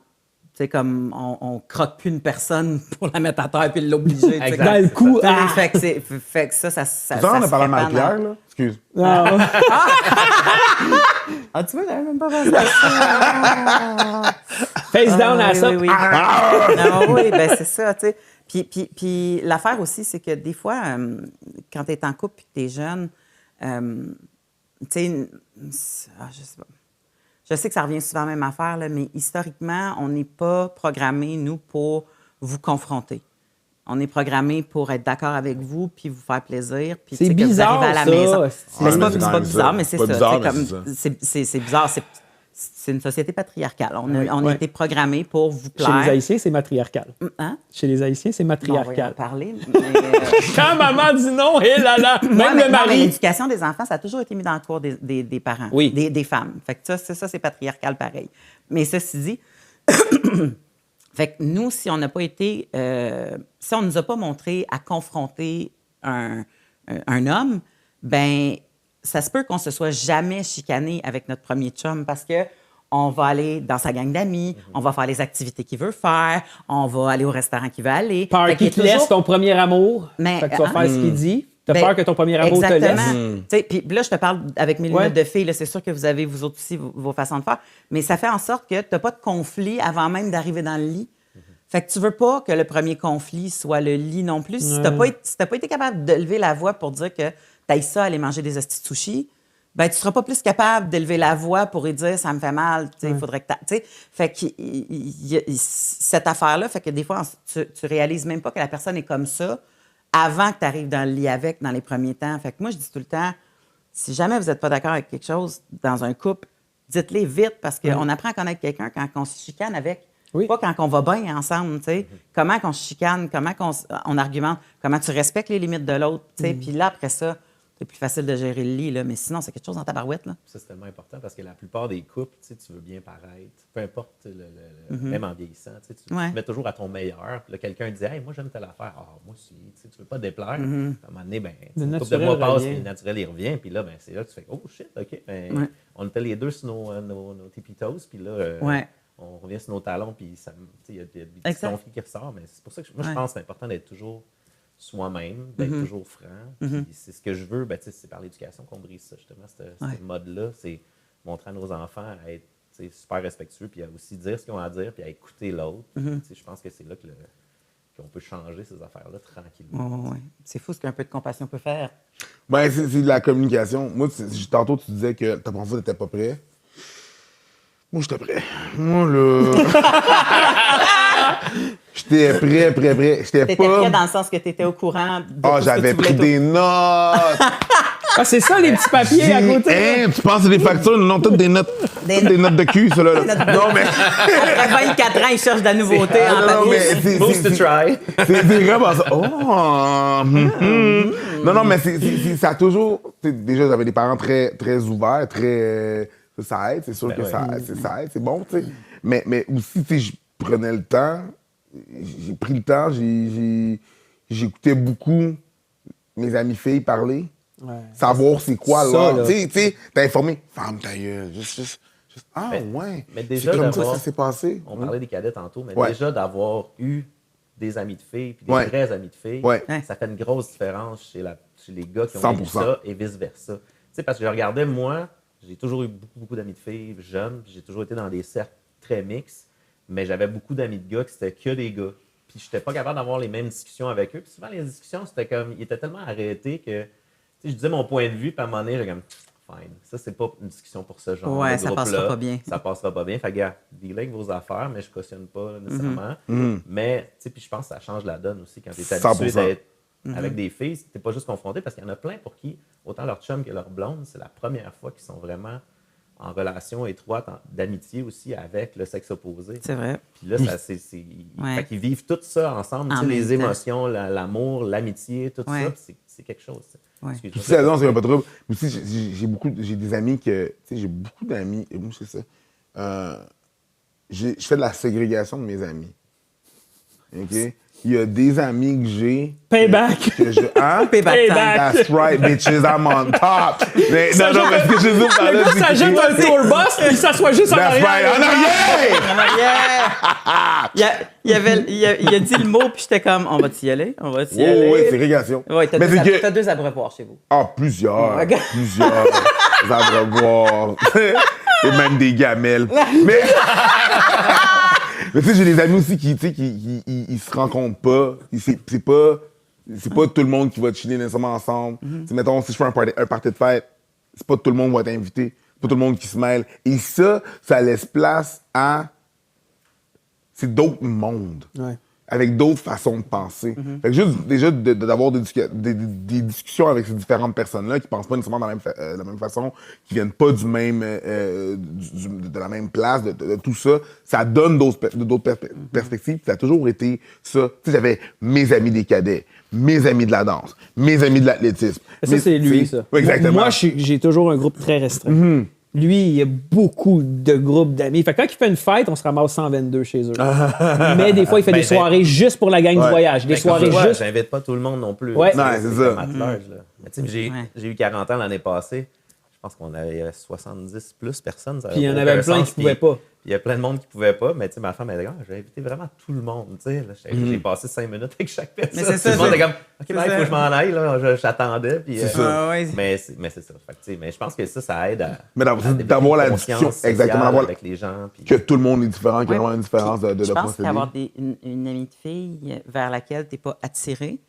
sais, comme on croque plus une personne pour la mettre à terre puis l'obliger. tu sais, Exact. Dans le coup, comme- ah! Fait que ça Ça, ça on a se parlé à répand Marie-Pierre, dans- là. Excuse. Ah. Ah, tu vois, j'avais même pas pensé à ça. Face down à oui, ça. oui, oui. Ah, oui, ben c'est ça, tu sais. Puis l'affaire aussi, c'est que des fois, quand tu es en couple et que tu es jeune, tu sais, je sais pas. je sais que ça revient souvent à la même affaire, là, mais historiquement, on n'est pas programmé, nous, pour vous confronter. On est programmé pour être d'accord avec vous puis vous faire plaisir. Puis, C'est tu sais, que vous bizarre, arrivez à la ça. maison. Ouais, Mais c'est mais pas, c'est c'est quand pas même bizarre, ça. mais c'est C'est pas ça. bizarre, C'est mais c'est bizarre. C'est une société patriarcale. On a Ouais. été programmé pour vous plaire. Chez les Haïtiens, c'est matriarcal. Hein? Chez les Haïtiens, c'est Bon, on va y en matriarcal. parler. Mais, Quand maman dit non, hé là là, même ouais, mais le non, mais mari. l'éducation des enfants, ça a toujours été mis dans le cours des parents, Oui. des femmes. Fait que ça, c'est patriarcal pareil. Mais ceci dit, fait que nous, si on n'a pas été, si on ne nous a pas montré à confronter un homme, ben ça se peut qu'on se soit jamais chicané avec notre premier chum parce que on va aller dans sa gang d'amis, on va faire les activités qu'il veut faire, on va aller au restaurant qu'il veut aller. Peur Fait qu'il qu'il est te laisse toujours- ton premier amour. Mais, Fait que tu vas faire ce qu'il dit. T'as Ben, peur que ton premier amour te exactement. laisse. Tu sais, puis là, je te parle avec mes lunettes Ouais. de filles. là, C'est sûr que vous avez, vous autres aussi, vos façons de faire. Mais ça fait en sorte que tu n'as pas de conflit avant même d'arriver dans le lit. Fait que tu veux pas que le premier conflit soit le lit non plus. Si tu n'as pas été capable de lever la voix pour dire que tu ailles ça aller manger des hosties de sushi, ben tu seras pas plus capable d'élever la voix pour lui dire ça me fait mal, tu sais, il faudrait que tu sais. Fait que cette affaire-là fait que des fois tu réalises même pas que la personne est comme ça avant que tu arrives dans le lit avec dans les premiers temps. Fait que moi je dis tout le temps si jamais vous n'êtes pas d'accord avec quelque chose dans un couple, dites-les vite parce qu'on apprend à connaître quelqu'un quand on se chicane avec. Oui. Pas quand on va bien ensemble, tu sais. Comment qu'on se chicane, comment on argumente, comment tu respectes les limites de l'autre, tu sais. Puis là, après ça, c'est plus facile de gérer le lit, là. Mais sinon, c'est quelque chose dans ta barouette, là. Ça, c'est tellement important parce que la plupart des couples, tu veux bien paraître, peu importe, même en vieillissant, tu Ouais. te mets toujours à ton meilleur. Puis là, quelqu'un dit, hey, moi, j'aime telle affaire. Ah, moi aussi, tu veux pas te déplaire. À un moment donné, ben, Le une couple de naturel mois passe, revient. puis le naturel, il revient. Puis là, ben, c'est là que tu fais, oh shit, OK. Ben, Ouais. on était les deux sur nos tippy toes. Puis là, Ouais. on revient sur nos talons. Puis il y a des petits Exact. conflits qui ressortent. Mais c'est pour ça que moi, je Ouais. pense que c'est important d'être toujours soi-même, d'être toujours franc. Puis c'est ce que je veux, ben, c'est par l'éducation qu'on brise ça, justement, ce mode-là. C'est montrer à nos enfants à être super respectueux, puis à aussi dire ce qu'ils ont à dire, puis à écouter l'autre. Je pense que c'est là qu'on peut changer ces affaires-là tranquillement. Ouais. C'est fou ce qu'un peu de compassion peut faire. Ben, c'est de la communication. Moi, tantôt, tu disais que ta première fois, t'étais pas prêt. Moi, j'étais prêt. Moi, là... J'étais prêt. J'étais T'étais pas... prêt dans le sens que t'étais au courant de Ah, tout ce que j'avais tu voulais pris des notes! Ah, c'est ça, les petits papiers à côté. Hein, tu penses que c'est des factures? Non, toutes des notes. Toutes des notes de cul, ça, là. Non, mais... Après 24 ans, ils cherchent de la nouveauté en non, papier. mais c'est- Boost to try. C'est vraiment ça. Oh! Non, mais ça a toujours... Déjà, j'avais des parents très, très ouverts, très... ça aide, c'est sûr que ça aide, c'est bon, tu sais. Mais aussi, tu sais, je prenais le temps, j'ai pris le temps, j'écoutais beaucoup mes amis filles parler, savoir c'est quoi, Ça, là. là. Tu sais, t'es informé. Femme ta gueule, juste... Ah, ouais. Mais déjà, c'est comme ça que d'avoir- ça s'est passé. On parlait des cadets tantôt, mais Ouais. déjà d'avoir eu des amis de filles, puis des Ouais. vrais amis de filles, Ouais. ça fait une grosse différence chez les gars qui ont 100%. vécu ça et vice-versa. Tu sais, parce que je regardais, moi, j'ai toujours eu beaucoup d'amis de filles jeunes, puis j'ai toujours été dans des cercles très mixtes, mais j'avais beaucoup d'amis de gars qui c'était que des gars. Puis je n'étais pas capable d'avoir les mêmes discussions avec eux. Puis souvent, les discussions, c'était comme, ils étaient tellement arrêtés que, tu sais, je disais mon point de vue, puis à un moment donné, j'ai comme, fine, ça, c'est pas une discussion pour ce genre Ouais, de ça groupe-là. passera pas bien. Ça passera pas bien. Fait que, gars, dealez avec vos affaires, mais je cautionne pas nécessairement. Mais, tu sais, puis je pense que ça change la donne aussi quand tu es habitué 100%. d'être avec des filles. Tu n'es pas juste confronté parce qu'il y en a plein pour qui, autant leur chum que leur blonde, c'est la première fois qu'ils sont vraiment en relation étroite, d'amitié aussi avec le sexe opposé. C'est vrai. Puis là, Ouais. fait qu'ils vivent tout ça ensemble, En tu sais, les même temps. émotions, l'amour, l'amitié, tout Ouais. ça, puis c'est quelque chose. Ouais. Excuse-moi. Puis ça, non, c'est pas trop. Mais aussi, j'ai des amis que. Tu sais, j'ai beaucoup d'amis. Et moi, c'est ça. Je fais de la ségrégation de mes amis. OK? Il y a des amis que j'ai. Payback. Hein? Payback time. Payback. That's right, bitches, I'm on top. Mais, non, mais ce que je veux dire par Le là, gars c'est s'ajoute un que- tour boss, puis il s'assoit juste en That's right, arrière. en arrière! En arrière. Il a dit le mot, puis j'étais comme, on va-tu y aller? On va-tu y aller? Oh, oui, ségrégation. Ouais, t'as Mais deux, c'est que- t'as deux abreuvoirs chez vous. Ah, plusieurs. Oh, regarde. Plusieurs. Abreuvoirs. Et même des gamelles. Mais tu sais, j'ai des amis aussi qui, tu sais, ils se rencontrent pas. C'est pas tout le monde qui va chiller nécessairement ensemble. Tu sais, mettons, si je fais un party de fête, c'est pas tout le monde qui va être invité. pas tout le monde qui se mêle. Et ça laisse place à... C'est d'autres mondes. Ouais. Avec d'autres façons de penser. Fait que juste, déjà, d'avoir des discussions avec ces différentes personnes-là qui pensent pas nécessairement de la même façon, qui viennent pas du même, de la même place, de tout ça, ça donne d'autres perspectives. Ça a toujours été ça. Tu sais, j'avais mes amis des cadets, mes amis de la danse, mes amis de l'athlétisme. Ça, c'est lui, ça. Oui, exactement. Moi, j'ai toujours un groupe très restreint. Lui, il y a beaucoup de groupes d'amis. Fait que quand il fait une fête, on se ramasse 122 chez eux. Mais des fois, il fait des soirées juste pour la gang du voyage. Des soirées juste... J'invite pas tout le monde non plus. Ouais. Non, c'est ça. Comme at large, là. Mais tu sais, j'ai eu 40 ans l'année passée. Je pense qu'on avait 70 plus personnes. Puis il y en avait plein qui pouvaient pas. Puis il y a plein de monde qui pouvait pas. Mais tu sais, ma femme, elle dit, j'ai invité vraiment tout le monde. Tu sais, j'ai passé 5 minutes avec chaque personne. Mais c'est ça, tout le monde c'est- était comme, OK, il faut que je m'en aille. Là. J'attendais. Puis, C'est ça. Ah ouais. Mais c'est ça. Fait que, tu sais, mais je pense que ça aide à. Mais à développer d'avoir la une discussion, conscience exactement, sociale d'avoir avec les gens. Puis... que tout le monde est différent, qu'il y a Ouais. vraiment une différence Puis, de je pense procédé. qu'avoir une amie de fille vers laquelle tu n'es pas attiré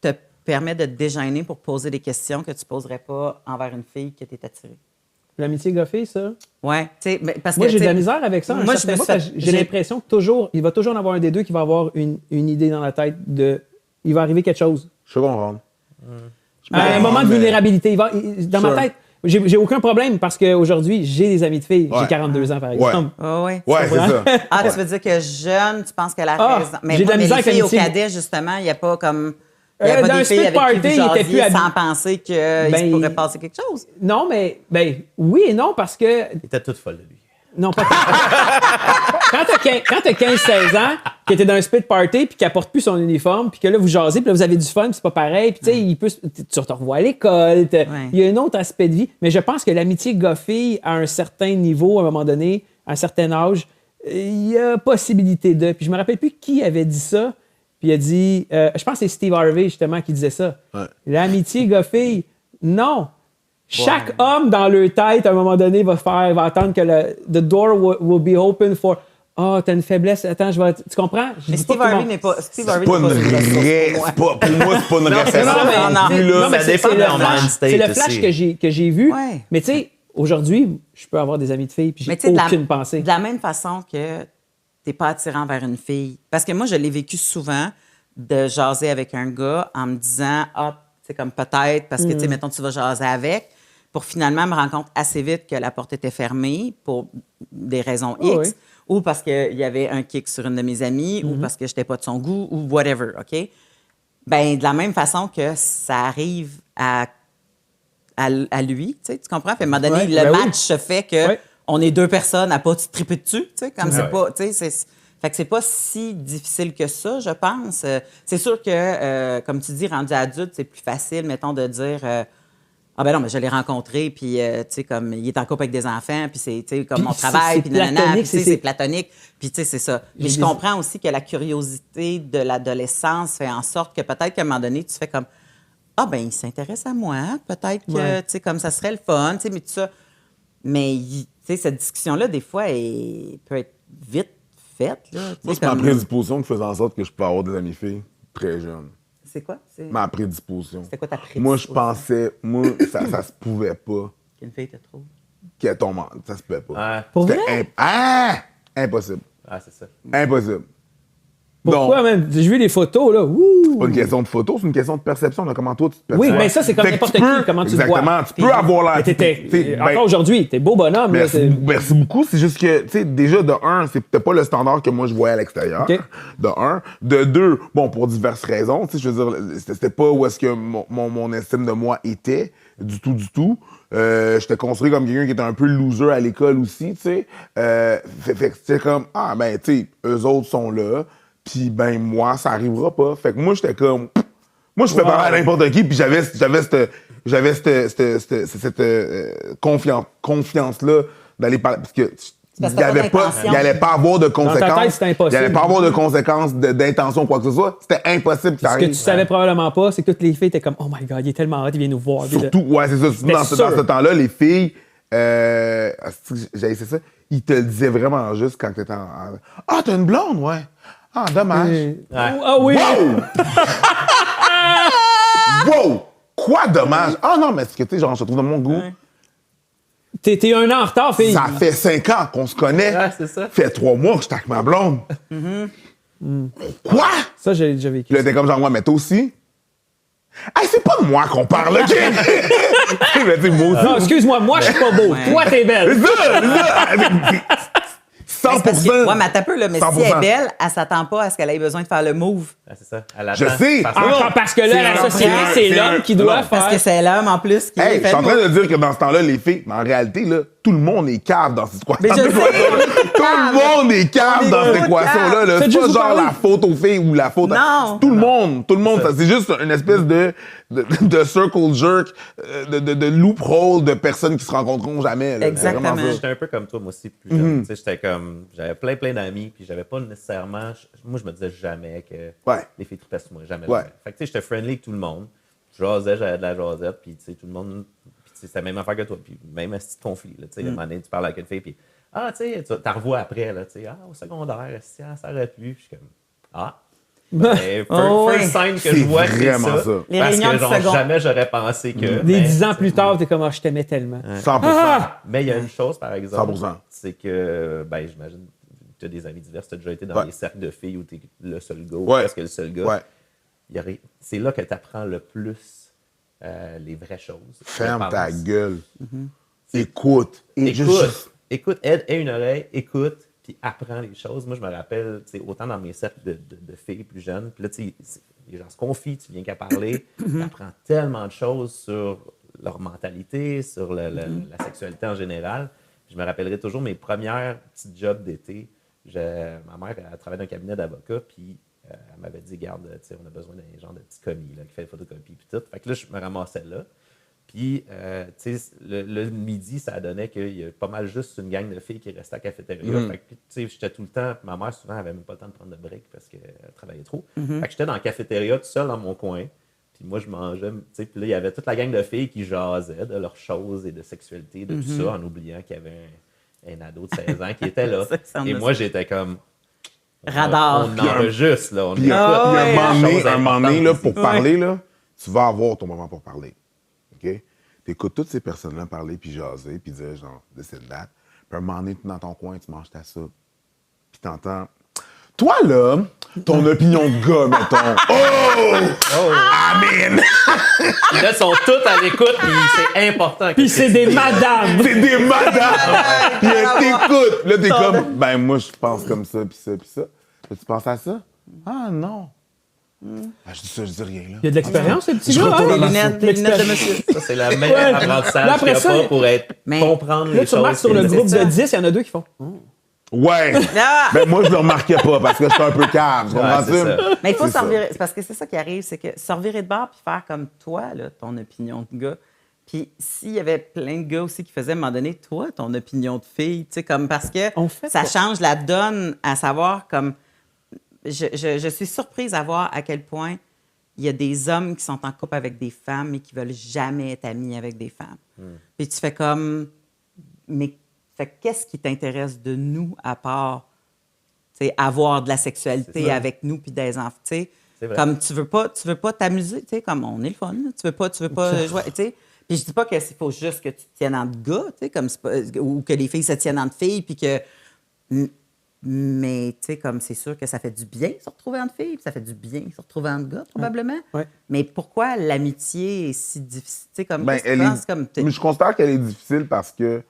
te permet de te dégainer pour poser des questions que tu ne poserais pas envers une fille que tu es attiré. L'amitié goffée, ça? Oui, tu sais, mais parce Moi, que j'ai tu de sais, la misère avec ça. moi, je me suis fait- J'ai l'impression que toujours, il va toujours en avoir un des deux qui va avoir une idée dans la tête de... Il va arriver quelque chose. Je peux comprendre. À un moment de mais- vulnérabilité. Dans Sure. ma tête, j'ai aucun problème parce qu'aujourd'hui, j'ai des amis de filles. Ouais. J'ai 42 ans, par exemple. Ah ouais. Ouais, c'est ça. Ah, tu veux dire que jeune, tu penses qu'elle a Ah, raison. Mais j'ai de la pas misère les avec filles au l'amitié. cadet, justement, il n'y a pas comme... Il n'y a Dans pas un des filles split avec qui party, vous il était jasiez plus sans penser qu'il Ben, pourrait passer quelque chose. Non, mais oui et non, parce que... Il était toute folle de lui. Non, pas Quand t'as 15-16 ans, que t'es dans un split party, puis qu'il apporte plus son uniforme, puis que là, vous jasez, puis là, vous avez du fun, puis c'est pas pareil, puis tu sais, tu te revois à l'école, il y a un autre aspect de vie. Mais je pense que l'amitié goffée, à un certain niveau, à un moment donné, à un certain âge, il y a possibilité de... Puis je me rappelle plus qui avait dit ça, puis il a dit... je pense que c'est Steve Harvey, justement, qui disait ça. Ouais. L'amitié goffée, non! Chaque homme dans leur tête, à un moment donné, va attendre que the door will be open for. Ah, t'as une faiblesse. Attends, je vais. Tu comprends? Je Mais dis Steve pas que tout le Harvey monde- n'est pas... Steve C'est Harvey pas n'est une pas une ressource vraie... pour moi. Pour moi, c'est pas une référence. non, mais non plus, là. Non, mais Ça c'est dépend le de leur flash, mind state c'est le flash aussi. que j'ai vu. Ouais. Mais tu sais, aujourd'hui, je peux avoir des amis de filles, puis Mais j'ai tu sais, aucune pensée. de la même façon que t'es pas attirant vers une fille. Parce que moi, je l'ai vécu souvent de jaser avec un gars en me disant, ah, c'est comme peut-être, parce que, tu sais, mettons, tu vas jaser avec, pour finalement me rendre compte assez vite que la porte était fermée pour des raisons X, oui. ou parce qu'il y avait un kick sur une de mes amies, ou parce que j'étais pas de son goût, ou whatever, OK? Ben de la même façon que ça arrive à lui, tu comprends? Puis à un moment donné, Ouais, le ben oui. match se fait que Ouais. on est deux personnes à pas se triper dessus, tu sais, comme c'est Ouais. pas, tu sais, fait que c'est pas si difficile que ça, je pense. C'est sûr que, comme tu dis, rendu adulte, c'est plus facile, mettons, de dire, ah ben non, mais je l'ai rencontré, puis, tu sais, comme, il est en couple avec des enfants, puis c'est, tu sais, comme Puis mon travail, c'est puis nanana, platonique, puis tu sais, c'est- c'est platonique, puis tu sais, c'est ça. Mais je des- comprends aussi que la curiosité de l'adolescence fait en sorte que peut-être qu'à un moment donné, tu fais comme, ah ben il s'intéresse à moi, peut-être que, Ouais. tu sais, comme ça serait le fun, tu sais, mais tout ça. Mais, tu sais, cette discussion-là, des fois, elle peut être vite faite, là. tu Moi, sais, c'est ma comme- prédisposition qui faisait en sorte que je peux avoir des amis filles très jeunes. C'est quoi? Ma prédisposition. C'était quoi ta Moi, je prédisposition? pensais... Moi, ça se pouvait pas Qu'une fille te trouve. qu'elle tombe en... Ça se pouvait pas. Ouais. Pour C'était vrai? Impossible. Ah, c'est ça. Impossible. Pourquoi, Donc, même? J'ai vu les photos, là. Ouh! c'est pas une question de photo, c'est une question de perception de comment toi tu te perçois. Oui, mais ça, c'est comme Fait que n'importe tu peux- qui, comment tu te vois. Exactement. Tu peux avoir l'air... Mais t'sais, ben, encore aujourd'hui, t'es beau bonhomme. Là, Merci beaucoup. C'est juste que, tu sais, déjà, de un, c'est peut-être pas le standard que moi je voyais à l'extérieur. OK. De un. De deux, bon, pour diverses raisons, tu sais, je veux dire, c'était pas où est-ce que mon estime de moi était, du tout. J'étais construit comme quelqu'un qui était un peu loser à l'école aussi, tu sais. Fait que c'était comme, ah, ben, tu sais, eux autres sont là, puis ben, moi, ça arrivera pas. Fait que moi, j'étais comme, moi, je fais parler à n'importe qui, puis j'avais cette confiance-là d'aller parler, parce que Parce il que t'as pas d'intention. n'y allait pas avoir de ta tête, conséquences. c'était impossible. Il n'y allait pas avoir de conséquences d'intention, quoi que ce soit. C'était impossible que ça Ce que arrive. tu savais probablement pas, c'est que toutes les filles étaient comme, oh my god, il est tellement hot, il vient nous voir. Surtout, ouais, c'est ça. Surtout dans sûr. ce temps-là, les filles, c'est ça, ils te le disaient vraiment juste quand t'étais en... Ah, t'as une blonde, ouais. Ah, dommage. Ah oui! Wow! Wow! Quoi dommage? Ah non, mais c'est que, tu sais, genre, je te trouve dans mon goût. T'es un an en retard, fille. Ça fait 5 ans qu'on se connaît. Ouais, c'est ça. Fait 3 mois que je suis avec ma blonde. Quoi? Ça, j'ai déjà vécu. Puis là, t'es comme genre, moi, mais toi aussi? Hey, c'est pas de moi qu'on parle, OK? Mais tu sais, moi aussi. Non, excuse-moi, moi, je suis pas beau. Ouais. Toi, t'es belle. C'est 100%. Ouais, mais attends un peu, là, mais si 100%. elle est belle, elle s'attend pas à ce qu'elle ait besoin de faire le move. Ouais, c'est ça. Elle Je attend. sais. Ah, parce que là, la société, c'est l'homme qui doit faire. Parce que c'est l'homme, en plus, qui Hey, je fait suis en le train move. de dire que dans ce temps-là, les filles, mais en réalité, là, tout le monde est cave dans cette équation. Mais je sais, Tout le monde est cave dans cette équation-là. là. Faites C'est juste pas vous genre parler. la faute aux filles ou la faute Non. Tout le monde. Tout le monde. Ça, c'est juste une espèce de circle jerk, de loophole de personnes qui se rencontreront jamais. Là. C'est vraiment Exactement. ça. J'étais un peu comme toi, moi aussi, plus jeune. Tu sais, j'étais comme... J'avais plein d'amis, puis j'avais pas nécessairement... Moi, je me disais jamais que Ouais. les filles tripaient sur moi. Jamais. Ouais. Jamais. Fait que, tu sais, j'étais friendly avec tout le monde. Je jasais, j'avais de la jasette, puis, tu sais, tout le monde... Puis, tu sais, c'était la même affaire que toi. Puis, même un petit conflit, là. Tu sais, à un moment donné, tu parles avec une fille, puis... Ah, tu sais, t'en revois après, là. Tu sais, au secondaire, ça aurait plu. Puis, je suis comme... Ah... Ben, Oh, first oui. sign que C'est je vois que c'est vraiment ça. ça. Les Parce réunions que de genre, seconde. jamais j'aurais pensé que... Des ben, 10 ans plus tard, t'es comme, ah, je t'aimais tellement. 100%. Mais il y a une chose, par exemple, 100%. c'est que, ben, j'imagine que tu as des amis divers, tu as déjà été dans Ouais. des cercles de filles où tu es le seul gars, ou Ouais. presque le seul gars. Ouais. C'est là que tu apprends le plus les vraies choses. Ferme Je ta pense. gueule. Écoute. Et Écoute, aide une oreille, écoute, puis apprends les choses. Moi, je me rappelle, tu sais, autant dans mes cercles de filles plus jeunes, puis là, tu sais, les gens se confient, tu viens qu'à parler, tu apprends tellement de choses sur leur mentalité, sur la sexualité en général. Je me rappellerai toujours mes premières petites jobs d'été. Ma mère, elle travaillait dans un cabinet d'avocats, puis elle m'avait dit, garde, tu sais, on a besoin d'un genre de petit commis là, qui fait des photocopies, puis tout. Fait que là, je me ramassais là. Puis, tu sais, le midi, ça donnait qu'il y a pas mal juste une gang de filles qui restait à la cafétéria. Fait que, tu sais, j'étais tout le temps... Ma mère, souvent, elle avait même pas le temps de prendre de break parce qu'elle travaillait trop. Fait que j'étais dans la cafétéria tout seul dans mon coin. Puis moi, je mangeais, tu sais, puis là, il y avait toute la gang de filles qui jasaient de leurs choses et de sexualité, de tout ça, en oubliant qu'il y avait un ado de 16 ans qui était là. Ça ressemble Et à moi, ça. j'étais comme... Radar. On enregistre, là. On Puis Ah il y a ouais. un moment donné, là, pour Ouais. parler, là, tu vas avoir ton moment pour parler. OK? Tu écoutes toutes ces personnes-là parler, puis jaser, puis dire genre, this and that. Puis à un moment donné, tu es dans ton coin, tu manges ta soupe. Puis t'entends. Toi, là, ton opinion de gars, mettons. Oh! Amen! Puis là, ils sont tous à l'écoute, puis c'est important. Puis c'est des madames. C'est des madames! Puis elles t'écoutent. Là, t'es comme, ben, moi, je pense comme ça, puis ça, puis ça. Là, tu penses à ça? Ah, non. Ah, je dis ça, je dis rien, là. Il y a de l'expérience, le petit Je gars. retourne hein? dans ma Des lunettes de monsieur. Ça, c'est le Ouais. meilleur apprentissage Là, après qu'il y a ça, pas pour mais- comprendre Là, les tu choses. remarques sur le puis groupe ça. de 10, il y en a 2 qui font. Ouais! Ah! Ben, moi, je le remarquais pas parce que je suis un peu cave. Tu Ouais, comprends-tu? c'est ça. Mais il faut C'est se ça. revirer. C'est parce que c'est ça qui arrive, c'est que se revirer de bord puis faire comme toi, là, ton opinion de gars. Puis s'il y avait plein de gars aussi qui faisaient à un moment donné, toi, ton opinion de fille, tu sais, comme parce que On fait ça pas. change la donne à savoir comme. Je suis surprise à voir à quel point il y a des hommes qui sont en couple avec des femmes mais qui veulent jamais être amis avec des femmes. Puis tu fais comme. Mais fait, qu'est-ce qui t'intéresse de nous à part tu sais, avoir de la sexualité C'est ça. avec nous puis des enfants, tu sais. C'est vrai. Comme tu veux pas t'amuser, tu sais, comme on est le fun, là. Tu veux pas jouer, tu sais. Puis je dis pas qu'il faut juste que tu te tiennes entre gars, tu sais, comme c'est pas- ou que les filles se tiennent entre filles puis que mais tu sais comme c'est sûr que ça fait du bien se retrouver entre filles, puis ça fait du bien se retrouver entre gars probablement. Ouais. Mais pourquoi l'amitié est si difficile, tu sais comme Ben, qu'est-ce que tu elle penses est... comme Mais je considère qu'elle est difficile parce que,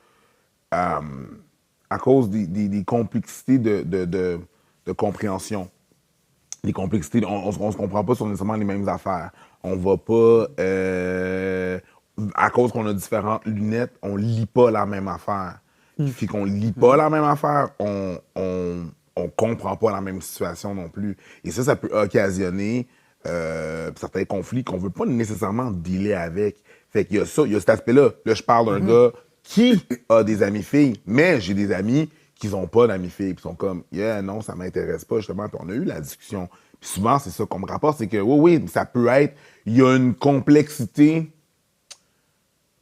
à cause des complexités de compréhension, les complexités, on se comprend pas sur nécessairement les mêmes affaires. On va pas, à cause qu'on a différentes lunettes, on lit pas la même affaire. Qui fait qu'on lit pas la même affaire, on comprend pas la même situation non plus. Et ça peut occasionner certains conflits qu'on veut pas nécessairement dealer avec. Fait qu'il y a ça, il y a cet aspect-là. Là, je parle d'un gars qui a des amis filles, mais j'ai des amis qui n'ont pas d'amis filles, puis sont comme, yeah, non, ça m'intéresse pas, justement. Puis on a eu la discussion. Puis souvent, c'est ça qu'on me rapporte, c'est que, oui, ça peut être, il y a une complexité.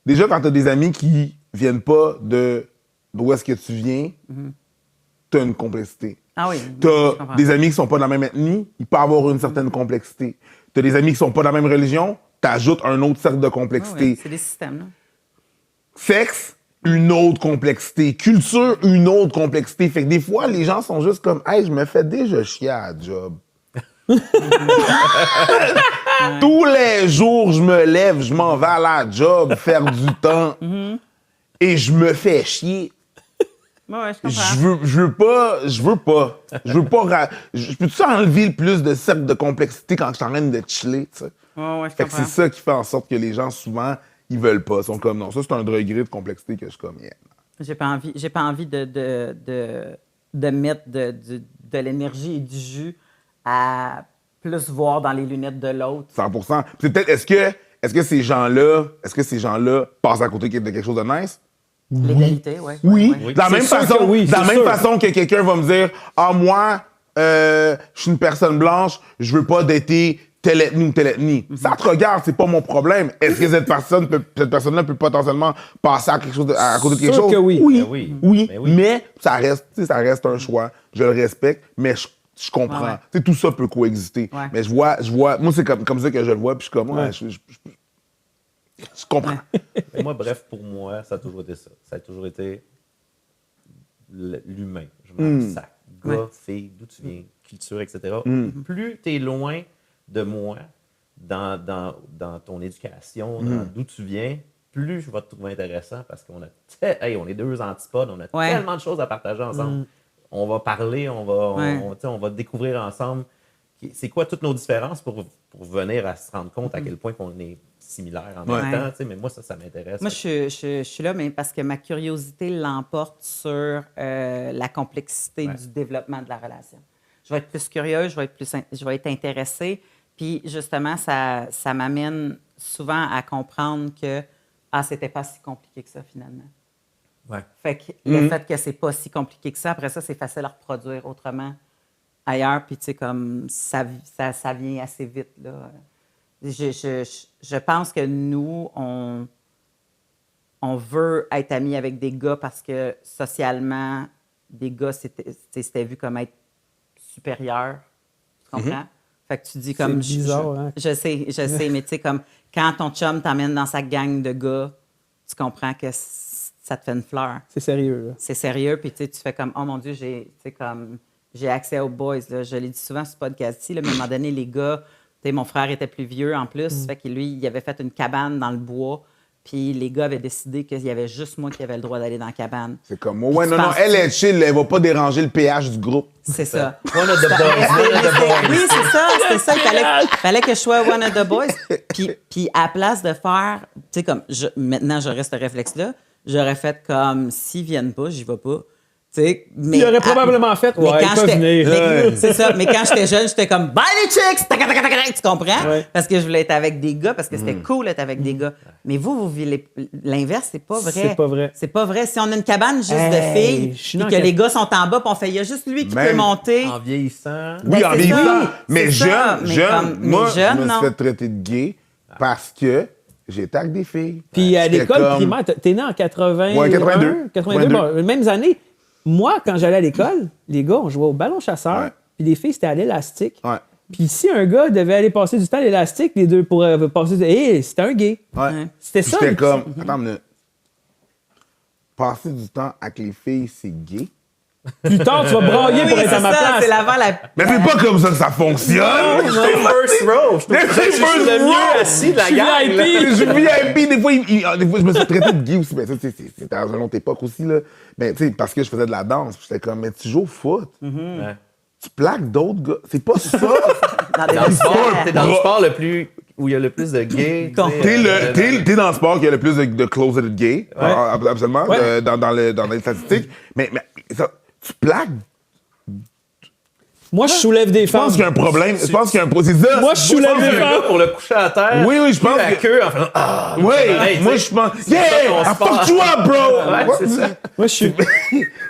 Déjà, quand tu as des amis qui viennent pas d'où est-ce que tu viens, tu as une complexité. Ah oui. Tu je comprends. as des amis qui sont pas de la même ethnie, il peut avoir une certaine complexité. Tu as des amis qui sont pas de la même religion, tu ajoutes un autre cercle de Ah complexité. oui, c'est des systèmes là. Sexe, une autre complexité. Culture, une autre complexité. Fait que des fois, les gens sont juste comme, hey, je me fais déjà chier à la job. Tous les jours, je me lève, je m'en vais à la job, faire du temps. Et je me fais chier. Ouais, je comprends. Je veux pas. Je peux-tu enlever le plus de cercle de complexité quand je suis en train de chiller, tu sais? Ouais, je Fait que comprends. c'est ça qui fait en sorte que les gens, souvent, ils veulent pas. Ils sont comme, non, ça, c'est un degré de complexité que je suis comme, yeah. J'ai pas envie de mettre de l'énergie et du jus à plus voir dans les lunettes de l'autre. 100%. C'est peut-être, est-ce que ces gens-là passent à côté de quelque chose de nice? L'égalité, oui. Oui. Oui. De la C'est même sûr façon, que oui, de la c'est même sûr. façon que quelqu'un va me dire, ah, moi, je suis une personne blanche, je veux pas dater telle ethnie ou telle ethnie. Ça te regarde, c'est pas mon problème. Est-ce que cette personne-là peut potentiellement passer à quelque chose à côté de quelque Sûr chose? que oui. Oui. Ben oui. Oui. Ben oui. Mais ça reste un choix. Je le respecte, mais je comprends. Ouais. Tu sais, tout ça peut coexister. Ouais. Mais je vois, moi, c'est comme ça que je le vois, puis je suis comme, ouais, je comprends. Mais moi, bref, pour moi, ça a toujours été ça. Ça a toujours été l'humain. Je m'en sac. Gars, Ouais. fille, d'où tu viens, culture, etc. Plus tu es loin de moi dans ton éducation, dans d'où tu viens, plus je vais te trouver intéressant parce qu'on on est deux antipodes, on a Ouais. tellement de choses à partager ensemble. On va parler, on va découvrir ensemble c'est quoi toutes nos différences pour venir à se rendre compte à quel point qu'on est similaires en même Ouais. temps. Tu sais, mais moi, ça m'intéresse. Moi, je suis là, mais parce que ma curiosité l'emporte sur la complexité Ouais. du développement de la relation. Je vais être plus curieuse, je vais être intéressée. Puis, justement, ça m'amène souvent à comprendre que c'était pas si compliqué que ça, finalement. Ouais. Fait que le fait que c'est pas si compliqué que ça, après ça, c'est facile à reproduire autrement ailleurs. Puis, tu sais, comme ça vient assez vite, là. Je pense que nous, on veut être amis avec des gars parce que socialement, des gars, c'était vu comme être supérieur. Tu comprends? Fait que tu dis comme... C'est bizarre, hein? Je sais, mais tu sais, comme quand ton chum t'emmène dans sa gang de gars, tu comprends que ça te fait une fleur. C'est sérieux, là. C'est sérieux, puis tu fais comme, oh mon Dieu, j'ai accès aux boys. Là. Je l'ai dit souvent sur ce podcast-ci, là, mais à un moment donné, les gars, tu sais, mon frère était plus vieux en plus, fait que lui, il avait fait une cabane dans le bois, puis les gars avaient décidé qu'il y avait juste moi qui avais le droit d'aller dans la cabane. C'est comme, ouais, tu non, penses- elle est chill, elle va pas déranger le pH du groupe. C'est ça. One of the boys, one of the boys. Oui, c'est ça. Il fallait que je sois one of the boys. Puis à la place de faire, tu sais, comme, maintenant, j'aurais ce réflexe-là, j'aurais fait comme, s'ils viennent pas, j'y vais pas. Tu sais, mais Il aurait probablement fait, mais ouais, quand il peut venir. mais- c'est ça. Mais quand j'étais jeune, j'étais comme, bye les chicks! Tac, tac, tac, tac, tac, tu comprends? Ouais. Parce que je voulais être avec des gars, parce que c'était cool d'être avec des gars. Mais vous vivez l'inverse, c'est pas vrai. C'est pas vrai. C'est pas vrai. Si on a une cabane juste Hey, de filles, je suis puis dans que quel- les gars sont en bas, puis on fait, il y a juste lui qui peut Même monter. En vieillissant. Oui, Ben, en c'est vieillissant. ça, Mais c'est ça, mais jeune, mais moi, jeune, je me non. suis fait traiter de gay parce que j'étais avec des filles. Puis à J'étais l'école comme- primaire, t'es né en 80. Ouais, 82. 82, bon, les mêmes années. Moi, quand j'allais à l'école, les gars, on jouait au ballon chasseur, Ouais. puis les filles, c'était à l'élastique. Ouais. Puis si un gars devait aller passer du temps à l'élastique, les deux pourraient passer du... c'était un gay. Ouais. C'était Puis ça. J'étais comme, attends une minute. Passer du temps avec les filles, c'est gay. Plus tard, tu vas brailler Oui, pour être c'est à ma ça, place. c'est l'avant la... Mais c'est pas comme ça que ça fonctionne! First row. Je First suis le row. mieux assis de la Je suis gang. VIP. là. Je suis VIP, des fois, je me suis traité de gay aussi. Mais ça, c'est dans une autre époque aussi, là. Mais tu sais, parce que je faisais de la danse. Puis j'étais comme, mais tu joues au foot. Ouais. Tu plaques d'autres gars. C'est pas ça! Dans des Dans le sport, vestiaires. t'es dans le sport le plus où il y a le plus de gays. tu sais, T'es dans le sport qui a le plus de closeted gay, absolument, Ouais. dans les statistiques. Mais ça, tu plaques. Moi, je soulève des Je femmes. pense qu'il y a un problème. Je pense qu'il y a un problème. C'est ça. Moi, je soulève un des gars femmes. pour le coucher à terre. Oui, je pense la que- queue en faisant ah. Oui, Hey, moi, tu sais, je pense. c'est ça ton Yeah! I sport. fucked you up, bro! Ouais, c'est ça. Moi, je suis...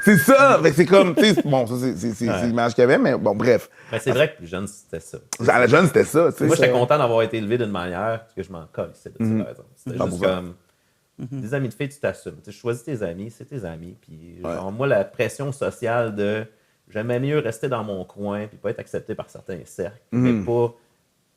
C'est ça. Fait que c'est comme, tu sais, bon, ça, c'est l'image qu'il y avait, mais bon, bref. Ben, c'est vrai que plus jeune, c'était ça. À la jeune, c'était ça, tu sais. Moi, j'étais ça. content d'avoir été élevé d'une manière parce que je m'en colle, c'est de ça, par exemple. C'était Ah, juste bon, comme des amis de filles, tu t'assumes. Tu choisis tes amis, c'est tes amis. Puis, genre, moi, la pression sociale de j'aimais mieux rester dans mon coin puis pas être accepté par certains cercles, mais pas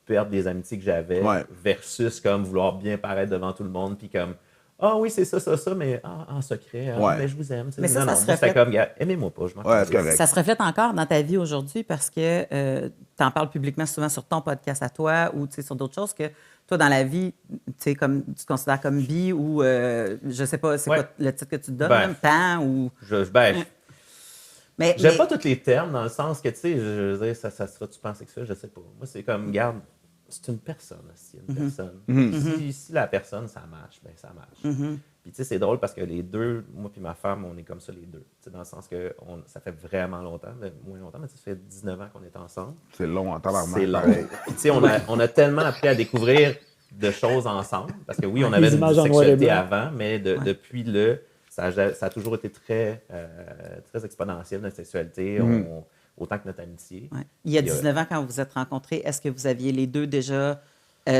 perdre des amitiés que j'avais Ouais. versus comme vouloir bien paraître devant tout le monde puis comme Ah oui, c'est ça, mais en secret. Ouais. Mais je vous aime. Mais ça non, se moi, c'était reflète. comme, gars, aimez-moi pas, je m'en Ouais, c'est calisse. correct. Ça se reflète encore dans ta vie aujourd'hui parce que tu en parles publiquement souvent sur ton podcast à toi ou sur d'autres choses que toi, dans la vie, comme, tu te considères comme bi ou je sais pas, c'est Ouais. quoi le titre que tu te donnes, Ben, même temps ou. Mais, J'aime pas tous les termes dans le sens que, tu sais, je veux dire, ça sera-tu pansexuel, je sais pas. Moi, c'est comme, garde, c'est une personne, c'est une personne. Si la personne, ça marche, ben ça marche. Puis, tu sais, c'est drôle parce que les deux, moi puis ma femme, on est comme ça les deux. Tu sais, dans le sens que ça fait vraiment longtemps, moins longtemps, mais ça fait 19 ans qu'on est ensemble. C'est long en tabarnak. C'est long. pareil. Puis, tu sais, on a tellement appris à découvrir de choses ensemble. Parce que oui, on avait Les une images en noir et sexualité blanc. avant, mais depuis ça a toujours été très, très exponentiel, notre sexualité, autant que notre amitié. Ouais. Il y a Puis, 19 ans, quand vous vous êtes rencontrés, est-ce que vous aviez les deux déjà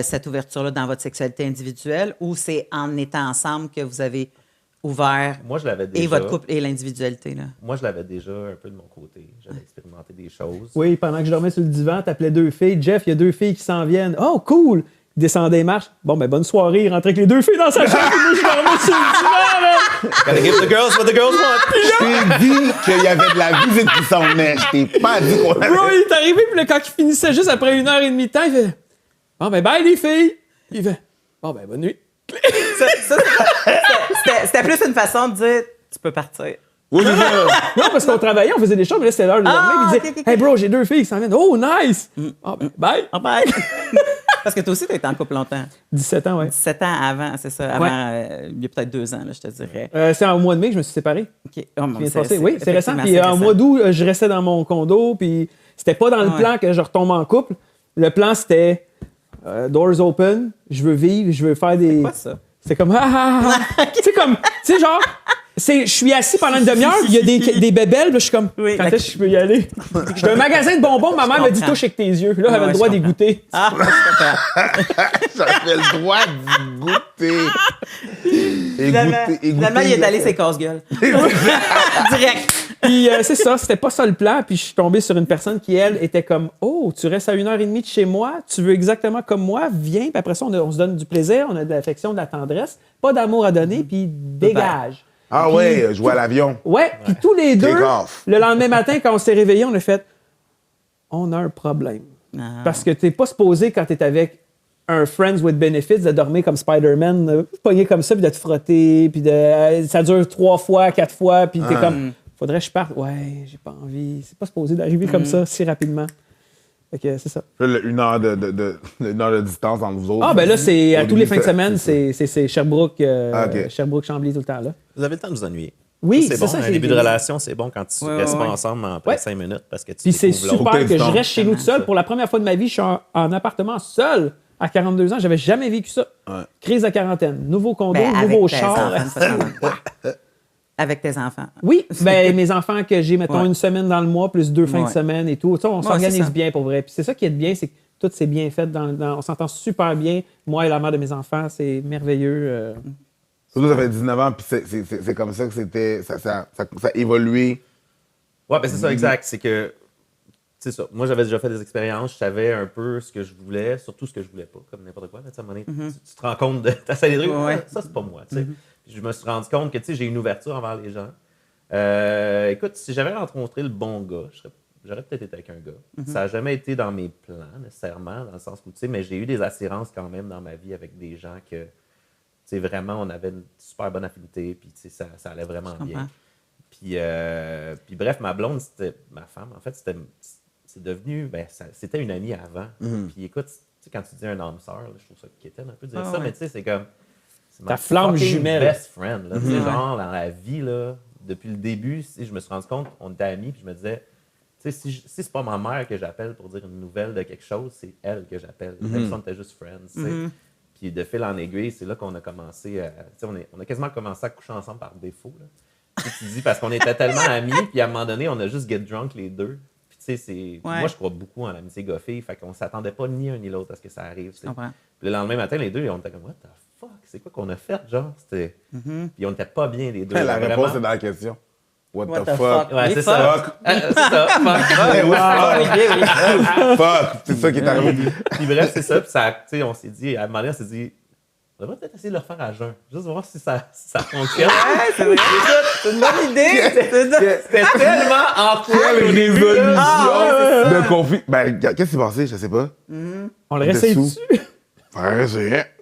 cette ouverture-là dans votre sexualité individuelle ou c'est en étant ensemble que vous avez ouvert Moi, je l'avais déjà. et votre couple et l'individualité? Là? Moi, je l'avais déjà un peu de mon côté. J'avais expérimenté des choses. Oui, pendant que je dormais sur le divan, t'appelais 2 filles. Jeff, il y a 2 filles qui s'en viennent. Oh, cool! Il descendait les marches. Bon, ben, bonne soirée. Il rentrait avec les 2 filles dans sa chambre. Puis moi, je dormais sur le divan, là. Gotta give the girls what the girls want. Je t'ai dit qu'il y avait de la visite qui s'en venait. Je t'ai pas dit qu'on avait... Bro, il est arrivé, puis là, quand il finissait juste après 1h30 de temps, il fait bon, ben, bye les filles. Il fait bon, ben, bonne nuit. C'était plus une façon de dire tu peux partir. Oui, c'est ça. Non, parce qu'on travaillait, on faisait des choses, mais là, c'était l'heure de dormir. Puis il disait ok. hey, bro, j'ai 2 filles qui s'en viennent. Oh, nice. Ah, ben, bye. Ah, bye! Parce que toi aussi, tu été en couple longtemps. 17 ans, ouais. 17 ans avant, c'est ça. Avant, il y a peut-être 2 ans, là, je te dirais. C'est en mois de mai que je me suis séparé. OK. Oh, mon Vient de Dieu, passer. Oui, c'est récent. effectivement, Puis c'est en récent. mois d'août, je restais dans mon condo, puis c'était pas dans le Ouais. plan que je retombe en couple. Le plan, c'était doors open, je veux vivre, je veux faire des... Quoi, ça? C'est comme tu sais, comme, tu sais, genre, je suis assis pendant une demi-heure, il y a des bébelles, puis je suis comme, Oui, quand la- est-ce que je peux y aller? J'étais un magasin de bonbons, ma mère m'a dit comprends. touche avec tes yeux. Là, j'avais Ouais, le droit je d'y comprends. goûter. Ah, je comprends. J'avais le droit d'y goûter. Et Finalement, il est allé ses casse-gueules. Direct. Puis c'est ça, c'était pas ça le plan. Puis je suis tombé sur une personne qui, elle, était comme oh, tu restes à 1h30 de chez moi, tu veux exactement comme moi, viens. Puis après ça, on se donne du plaisir, on a de l'affection, de la tendresse, pas d'amour à donner, puis dégage. Ah Puis- ouais, jouer à l'avion. Ouais, puis tous les deux, Take off. le lendemain matin, quand on s'est réveillés, on a fait on a un problème. Ah. Parce que t'es pas supposé, quand t'es avec un Friends with Benefits, de dormir comme Spider-Man, pogner comme ça, puis de te frotter, puis ça dure 3 fois, 4 fois, puis t'es comme faudrait que je parte. Ouais, j'ai pas envie. C'est pas supposé d'arriver comme ça si rapidement. Fait que c'est ça. Là, une heure une heure de distance entre vous autres. Ah, ben là, c'est à Au tous les début, fins de ça- semaine, c'est Sherbrooke, ok. Sherbrooke-Chambly tout le temps, là. Vous avez le temps de vous ennuyer. Oui, Ça, c'est bon. ça, Un c'est- début de relation, c'est bon quand tu Ouais, restes ouais, pas ouais. ensemble après Ouais. 5 minutes parce que tu Puis c'est découvres l'autre. super Faut que que t'aies je du temps. reste chez nous tout seul. Pour la première fois de ma vie, je suis en appartement seul à 42 ans. J'avais jamais vécu ça. Ouais. Crise de quarantaine. Nouveau condo, Ben, nouveau avec tes char. enfants, ça change quoi? Avec tes enfants. Oui, ben, mes enfants que j'ai, mettons, Ouais. une semaine dans le mois, plus 2 fins de Ouais. semaine et tout. Ça, on c'est s'organise ça. bien pour vrai. Puis c'est ça qui est bien, c'est que tout s'est bien fait. On s'entend super bien. Moi et la mère de mes enfants, c'est merveilleux. Surtout, ça fait 19 ans, puis c'est comme ça que c'était. Ça a évolué. Ouais, ben c'est ça, exact. C'est que, c'est ça. Moi, j'avais déjà fait des expériences, je savais un peu ce que je voulais, surtout ce que je voulais pas, comme n'importe quoi. Là, tu sais, à un moment donné, tu te rends compte de. T'essaies des trucs, Ouais. ah, ça, c'est pas moi. Tu sais. Puis je me suis rendu compte que, tu sais, j'ai une ouverture envers les gens. Écoute, si j'avais rencontré le bon gars, j'aurais peut-être été avec un gars. Ça n'a jamais été dans mes plans, nécessairement, dans le sens où, tu sais, mais j'ai eu des attirances quand même dans ma vie avec des gens que, tu sais, vraiment, on avait une super bonne affinité, puis, tu sais, ça allait vraiment Je bien. comprends. Puis bref, ma blonde, c'était ma femme. En fait, c'est devenu, c'était une amie avant. Puis écoute, tu sais, quand tu dis un âme sœur, là, je trouve ça quétaine un peu de dire Ah ça, ouais. mais tu sais, c'est comme. C'est ma Ta flamme fucking jumelle. best friend. Là, tu sais, genre, dans la vie, là, depuis le début, je me suis rendu compte, on était amis, puis je me disais, tu sais, si c'est pas ma mère que j'appelle pour dire une nouvelle de quelque chose, c'est elle que j'appelle. On était juste friends, tu sais. Puis de fil en aiguille, c'est là qu'on a commencé à. Tu sais, on a quasiment commencé à coucher ensemble par défaut. Là. Tu sais, tu dis, parce qu'on était tellement amis, puis à un moment donné, on a juste get drunk les deux. Puis tu sais, puis moi, je crois beaucoup en l'amitié goffée, fait qu'on s'attendait pas ni un ni l'autre à ce que ça arrive. Tu sais. comprends. Puis le lendemain matin, les deux, on était comme, what the fuck, c'est quoi qu'on a fait, genre? C'était. Puis on était pas bien les deux. La là, réponse vraiment. est dans la question. What What the the fuck? fuck? Ouais, Oui, c'est fuck. ça. Fuck. C'est ça. Fuck. Ouais, oui, Ah, oui, oui. fuck. C'est ça qui est arrivé. Puis bref, c'est ça. Puis ça, tu sais, on s'est dit, à un moment donné, on s'est dit, On devrait peut-être essayer de le faire à jeun, juste voir si ça fonctionne. Ouais, c'est vrai. C'est une bonne idée. C'était tellement awkward Quelle au début, résolution là. de conflit. Ben, qu'est-ce qui s'est passé? Je sais pas. On le réessaye Dessous. dessus. Ouais, c'est...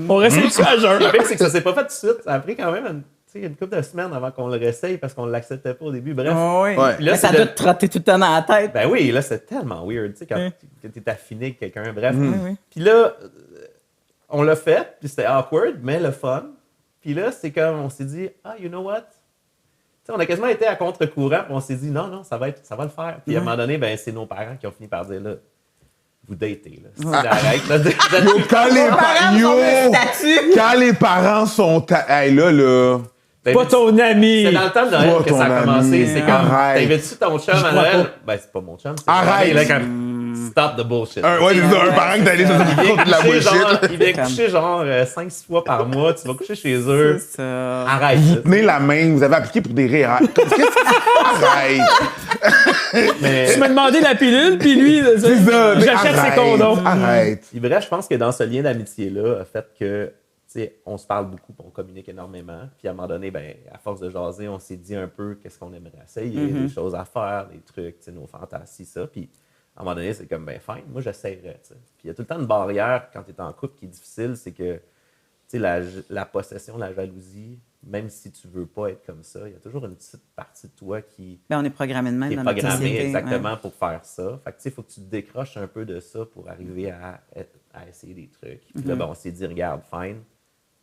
On réessaye dessus à jeun. Le pire, c'est que ça s'est pas fait tout de suite. Ça a pris quand même une couple de semaines avant qu'on le réessaye parce qu'on l'acceptait pas au début. Bref. Oui. Ouais. Puis là, Mais ça c'est doit de- te trotter tout le temps dans la tête. Ben oui, là, c'est tellement weird, tu sais, quand Mm. t'es affiné avec quelqu'un. Bref. oui. Puis là, on l'a fait, puis c'était awkward, mais le fun. Puis là, c'est comme, on s'est dit, you know what? Tu sais, on a quasiment été à contre-courant, puis on s'est dit, non, ça va le faire. Puis à un moment donné, ben, c'est nos parents qui ont fini par dire, là, vous datez, là. Si arrête, là, Yo, quand les parents sont... Hey, là... Pas ton ami. C'est dans le temps de Noël Pas que ton ça a ami. commencé. C'est comme, Arrête. t'invites-tu ton chum à Noël? Ben, c'est pas mon chum. C'est Arrête. Là, comme, stop the bullshit. Ouais, c'est ça, un parent qui t'a dit ça, Il c'est vient contre la coucher, bullshit. genre, il vient coucher genre 5-6 fois par mois. Tu vas coucher chez eux. C'est ça. Arrête. Vous là. tenez la main, vous avez appliqué pour des rires. Qu'est-ce que... Arrête. Mais Tu m'as demandé la pilule, puis lui, C'est ça. j'achète ses Arrête. condoms. Arrête. puis bref, je pense que dans ce lien d'amitié-là, a fait que, tu sais, on se parle beaucoup, puis on communique énormément. Puis à un moment donné, ben, à force de jaser, on s'est dit un peu qu'est-ce qu'on aimerait essayer, des choses à faire, des trucs, tu sais, nos fantasies, ça. Puis à un moment donné, c'est comme, ben, fine, moi, j'essayerais, tu sais. Puis il y a tout le temps une barrière quand tu es en couple qui est difficile, c'est que, tu sais, la possession, la jalousie, même si tu veux pas être comme ça, il y a toujours une petite partie de toi qui Ben, on est programmé de même est dans notre programmé société. exactement pour faire ça. Fait que, tu sais, il faut que tu te décroches un peu de ça pour arriver à essayer des trucs. Puis là, ben, on s'est dit, regarde, fine,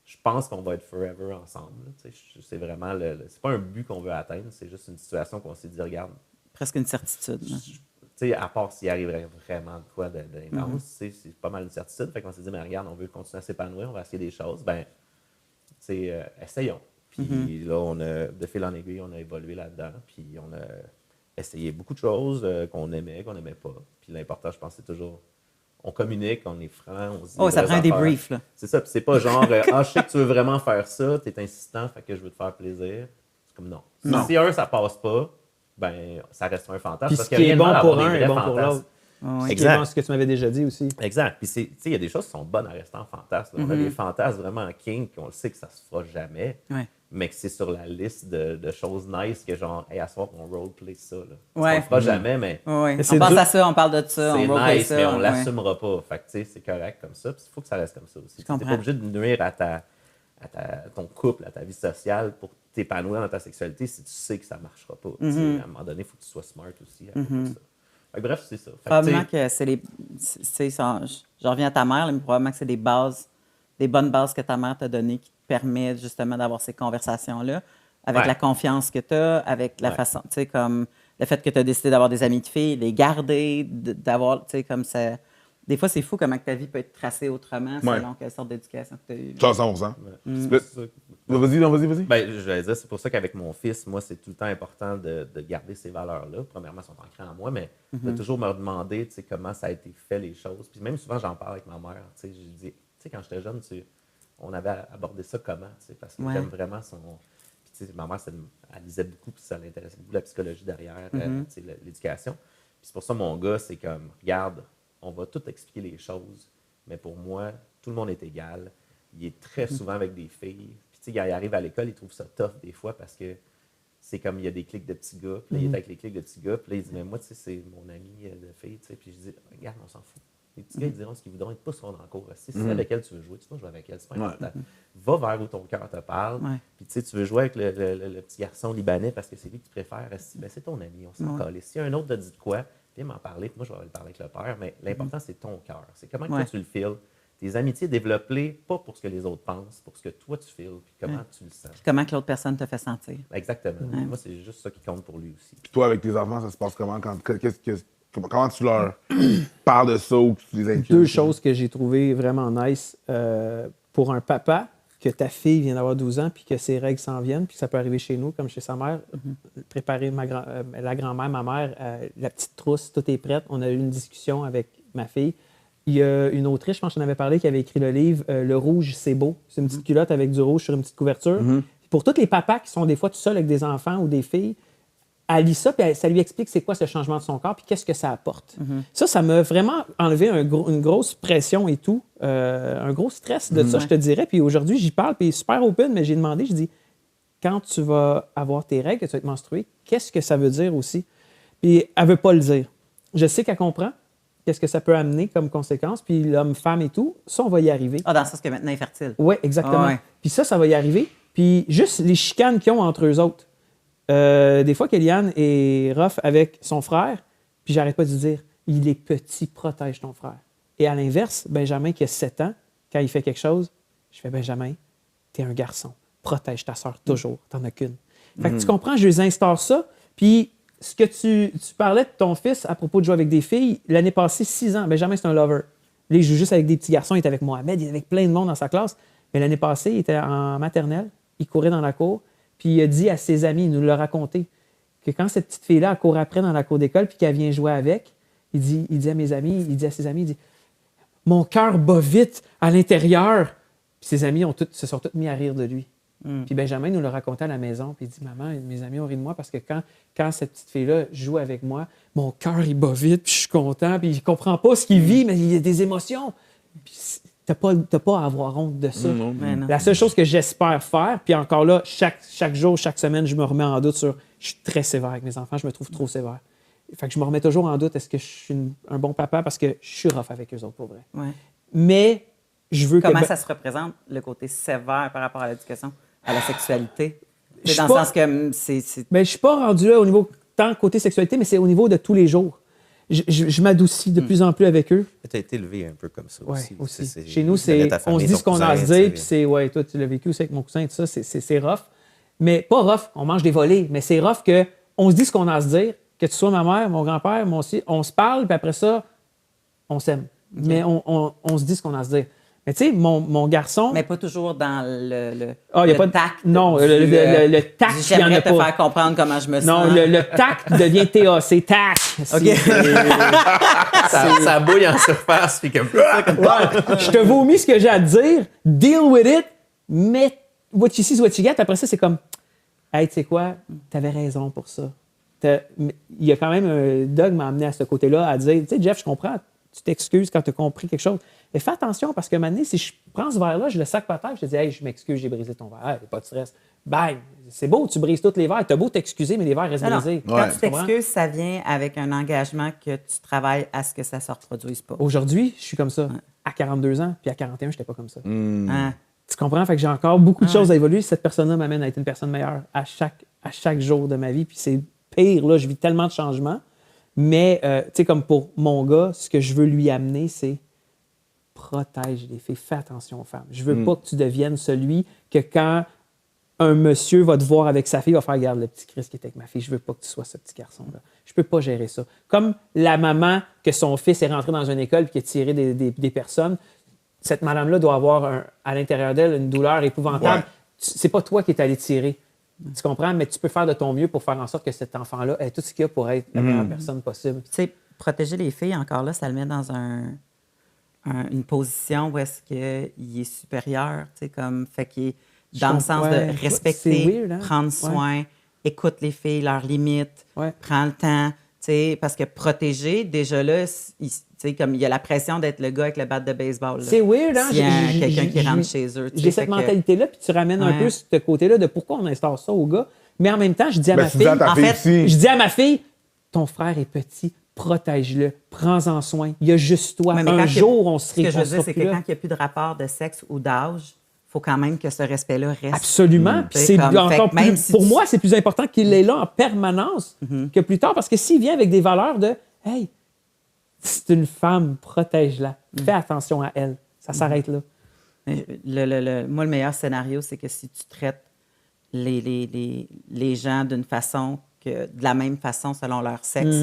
je pense qu'on va être forever ensemble. Là. Tu sais, c'est vraiment c'est pas un but qu'on veut atteindre, c'est juste une situation qu'on s'est dit, regarde, Presque une certitude. là. tu sais, à part s'il arriverait vraiment de quoi d'intense, tu sais, c'est pas mal une certitude. Fait qu'on s'est dit, mais regarde, on veut continuer à s'épanouir, on va essayer des choses. Ben, tu sais, essayons. Puis là, de fil en aiguille, on a évolué là-dedans. Puis on a essayé beaucoup de choses qu'on aimait pas. Puis l'important, je pense, c'est toujours, on communique, on est franc, on se dit Oh, les ça vraies prend un affaires. débrief, là. C'est ça, puis c'est pas genre, je sais que tu veux vraiment faire ça, t'es insistant, fait que je veux te faire plaisir. C'est comme non. Non. Si un, ça passe pas, ben, ça reste un fantasme. Puis parce ce qu'il y qui a est rien de mal bon à pour avoir un des est vrais bon pour fantasmes. l'autre. Oui. Ce qui est Exact. bon, ce que tu m'avais déjà dit aussi. Exact. Puis tu sais, il y a des choses qui sont bonnes à rester en fantasme. On a des fantasmes vraiment king qu'on le sait que ça se fera jamais, Ouais. mais que c'est sur la liste de choses nice que genre, hey, à soir, on roleplay ça. Là. Ouais. On le fera jamais, mais Oui. Mais On c'est pense dur. à ça, on parle de ça, c'est on roleplay nice, ça. mais on ouais. l'assumera pas. Fait que tu sais, c'est correct comme ça. Puis il faut que ça reste comme ça aussi. Tu n'es comprends. pas obligé de nuire à ton couple, à ta vie sociale pour t'épanouir dans ta sexualité si tu sais que ça ne marchera pas. Tu sais, à un moment donné, il faut que tu sois smart aussi à propos de ça. Fait que bref, c'est ça. Fait que, Probablement tu sais, que c'est les. Je reviens à ta mère, là, mais probablement que c'est des bases, des bonnes bases que ta mère t'a données qui te permettent justement d'avoir ces conversations-là, avec Ouais. la confiance que tu as, avec la Ouais. façon, tu sais, comme le fait que tu as décidé d'avoir des amis de filles, les garder, d'avoir, tu sais, comme ça. Des fois, c'est fou comment que ta vie peut être tracée autrement Ouais. selon quelle sorte d'éducation que tu as eue. 100%. c'est ça. Vas-y, non, vas-y. Ben, je vais dire, c'est pour ça qu'avec mon fils, moi, c'est tout le temps important de garder ces valeurs-là. Premièrement, elles sont ancrées en moi, mais de toujours me demander, tu sais, comment ça a été fait, les choses. Puis même souvent, j'en parle avec ma mère. Tu sais, je dis, tu sais, quand j'étais jeune, on avait abordé ça comment, tu sais, parce que Ouais. j'aime vraiment son... Puis, tu sais, ma mère, elle lisait beaucoup, puis ça l'intéressait beaucoup, la psychologie derrière, tu sais, l'éducation. Puis c'est pour ça, mon gars, c'est comme, regarde, on va tout expliquer les choses, mais pour moi, tout le monde est égal. Il est très souvent avec des filles. Puis, tu sais, quand il arrive à l'école, il trouve ça tough des fois parce que c'est comme il y a des clics de petits gars. Puis là, il est avec les clics de petits gars. Puis là, il dit, mais moi, tu sais, c'est mon ami de fille. Tu sais. Puis je dis, regarde, on s'en fout. Les petits gars, ils diront ce qu'ils voudront. Ils te pousseront dans le cours. Si c'est avec elle tu veux jouer, tu vas jouer avec elle. C'est pas important. Va vers où ton cœur te parle. Ouais. Puis tu sais, tu veux jouer avec le petit garçon libanais parce que c'est lui que tu préfères. Ben, c'est ton ami, on s'en calisse. Si un autre te dit de quoi, viens m'en parler. Puis moi, je vais le parler avec le père. Mais l'important, c'est ton cœur. C'est comment que toi, tu le files. Tes amitiés, développe-les pas pour ce que les autres pensent, pour ce que toi, tu files, puis comment tu le sens. Puis comment que l'autre personne te fait sentir. Exactement. Moi, c'est juste ça qui compte pour lui aussi. Puis toi, avec tes enfants, ça se passe comment? Comment tu leur parles de ça ou que tu les inculques? Deux choses que j'ai trouvées vraiment nice. Pour un papa, que ta fille vient d'avoir 12 ans puis que ses règles s'en viennent, puis que ça peut arriver chez nous, comme chez sa mère, préparer la grand-mère, ma mère, la petite trousse, tout est prêt. On a eu une discussion avec ma fille. Il y a une autriche, je pense que j'en avais parlé, qui avait écrit le livre Le rouge, c'est beau. C'est une petite culotte avec du rouge sur une petite couverture. Pour tous les papas qui sont des fois tout seuls avec des enfants ou des filles, elle lit ça, puis ça lui explique c'est quoi ce changement de son corps, puis qu'est-ce que ça apporte. Ça m'a vraiment enlevé une grosse pression et tout, un gros stress de ça, je te dirais. Puis aujourd'hui, j'y parle, puis super open, mais j'ai demandé, je dis, quand tu vas avoir tes règles, que tu vas être menstruée, qu'est-ce que ça veut dire aussi? Puis elle veut pas le dire. Je sais qu'elle comprend qu'est-ce que ça peut amener comme conséquence, puis l'homme-femme et tout, ça, on va y arriver. Ah, dans le sens que maintenant, elle est fertile. Oui, exactement. Ah ouais. Puis ça va y arriver. Puis juste les chicanes qu'ils ont entre eux autres. Des fois, Kellyanne est rough avec son frère, puis j'arrête pas de lui dire, il est petit, protège ton frère. Et à l'inverse, Benjamin, qui a 7 ans, quand il fait quelque chose, je fais, Benjamin, t'es un garçon, protège ta sœur toujours, t'en as qu'une. Fait que tu comprends, je les instaure ça, puis ce que tu parlais de ton fils à propos de jouer avec des filles, l'année passée, 6 ans, Benjamin, c'est un lover. Là, il joue juste avec des petits garçons, il est avec Mohamed, il est avec plein de monde dans sa classe. Mais l'année passée, il était en maternelle, il courait dans la cour, puis il a dit à ses amis, il nous l'a raconté, que quand cette petite fille-là court après dans la cour d'école, puis qu'elle vient jouer avec, il dit à mes amis, il dit à ses amis, il dit « Mon cœur bat vite à l'intérieur. » Puis ses amis se sont tous mis à rire de lui. Puis Benjamin nous l'a raconté à la maison, puis il dit « Maman, mes amis ont ri de moi parce que quand cette petite fille-là joue avec moi, mon cœur, il bat vite, puis je suis content, puis il comprend pas ce qu'il vit, mais il y a des émotions. » Puis t'as pas à avoir honte de ça. Non. La seule chose que j'espère faire, puis encore là, chaque jour, chaque semaine, je me remets en doute sur... Je suis très sévère avec mes enfants, je me trouve trop sévère. Fait que je me remets toujours en doute, est-ce que je suis un bon papa parce que je suis rough avec eux autres, pour vrai. Ouais. Mais je veux Comment ça se représente, le côté sévère par rapport à l'éducation, à la sexualité? Je Dans suis le pas- sens que c'est... Mais je suis pas rendu là au niveau tant côté sexualité, mais c'est au niveau de tous les jours. Je m'adoucis de plus en plus avec eux. Tu as été élevé un peu comme ça Oui, aussi. aussi. Chez nous, on se dit ce qu'on a à se dire, puis c'est, ouais, toi, tu l'as vécu aussi avec mon cousin et tout ça, c'est rough. Mais pas rough, on mange des volets, mais c'est rough qu'on se dit ce qu'on a à se dire, que tu sois ma mère, mon grand-père, moi aussi, on se parle, puis après ça, on s'aime. Mais on se dit ce qu'on a à se dire. Mais tu sais, mon garçon... Mais pas toujours dans le y a pas de tact. non, du, le tact, du il y en a j'aimerais te pas. faire comprendre comment je me sens. Non, le tact devient TAC, tac. Ça bouille en surface, puis comme... Ouais, je te vomis ce que j'ai à te dire, deal with it, mais what you see is what you get. Après ça, c'est comme, hey, tu sais quoi, t'avais raison pour ça. Il y a quand même, Doug m'a amené à ce côté-là à dire, tu sais, Jeff, je comprends, tu t'excuses quand tu as compris quelque chose. Mais fais attention parce que maintenant, si je prends ce verre-là, je le sac par terre, je te dis, hey, je m'excuse, j'ai brisé ton verre. Hey, pas de stress. Bang! C'est beau, tu brises tous les verres. T'as beau t'excuser, mais les verres restent Non, brisés. quand Ouais. tu t'excuses, ça vient avec un engagement que tu travailles à ce que ça ne se reproduise pas. Aujourd'hui, je suis comme ça. À 42 ans, puis à 41, je n'étais pas comme ça. Hein? Tu comprends? Fait que j'ai encore beaucoup de choses à évoluer. Cette personne-là m'amène à être une personne meilleure à chaque jour de ma vie. Puis c'est pire, là, je vis tellement de changements. Mais, tu sais, comme pour mon gars, ce que je veux lui amener, c'est protège les filles, fais attention aux femmes. Je veux pas que tu deviennes celui que quand un monsieur va te voir avec sa fille, il va faire, regarde, le petit Chris qui est avec ma fille, je veux pas que tu sois ce petit garçon-là. Je peux pas gérer ça. Comme la maman que son fils est rentré dans une école et qui a tiré des personnes, cette madame-là doit avoir à l'intérieur d'elle une douleur épouvantable. Ouais. C'est pas toi qui es allé tirer. Tu comprends? Mais tu peux faire de ton mieux pour faire en sorte que cet enfant-là ait tout ce qu'il y a pour être la meilleure personne possible. Tu sais, protéger les filles, encore là, ça le met dans une position où est-ce qu'il est supérieur, tu sais, comme, fait qu'il est dans le sens Ouais. de respecter, C'est weird, hein? prendre soin, écoute les filles, leurs limites, Ouais. prends le temps, tu sais, parce que protéger, déjà là, tu sais, comme il y a la pression d'être le gars avec le bat de baseball. là. C'est weird, hein? S'il y a quelqu'un qui rentre chez eux. tu sais, J'ai fait cette que- mentalité-là, puis tu ramènes un Ouais. peu ce côté-là de pourquoi on instaure ça au gars. Mais en même temps, je dis à Ben, ma tu dis fille, à ta en fille fait, aussi. je dis à ma fille, ton frère est petit, protège-le, prends-en soin. Il y a juste toi. Ouais, mais Un quand jour, on se Ce que je veux sera dire, c'est que plus là. quand il n'y a plus de rapport de sexe ou d'âge, il faut quand même que ce respect-là reste. Absolument. Puis C'est c'est comme, encore fait que même plus, si pour tu- moi, c'est plus important qu'il est là en permanence Mm-hmm. que plus tard. Parce que s'il vient avec des valeurs de hey, c'est une femme, protège-la. Mm. Fais attention à elle. Ça s'arrête là. Moi, le meilleur scénario, c'est que si tu traites les gens de la même façon selon leur sexe,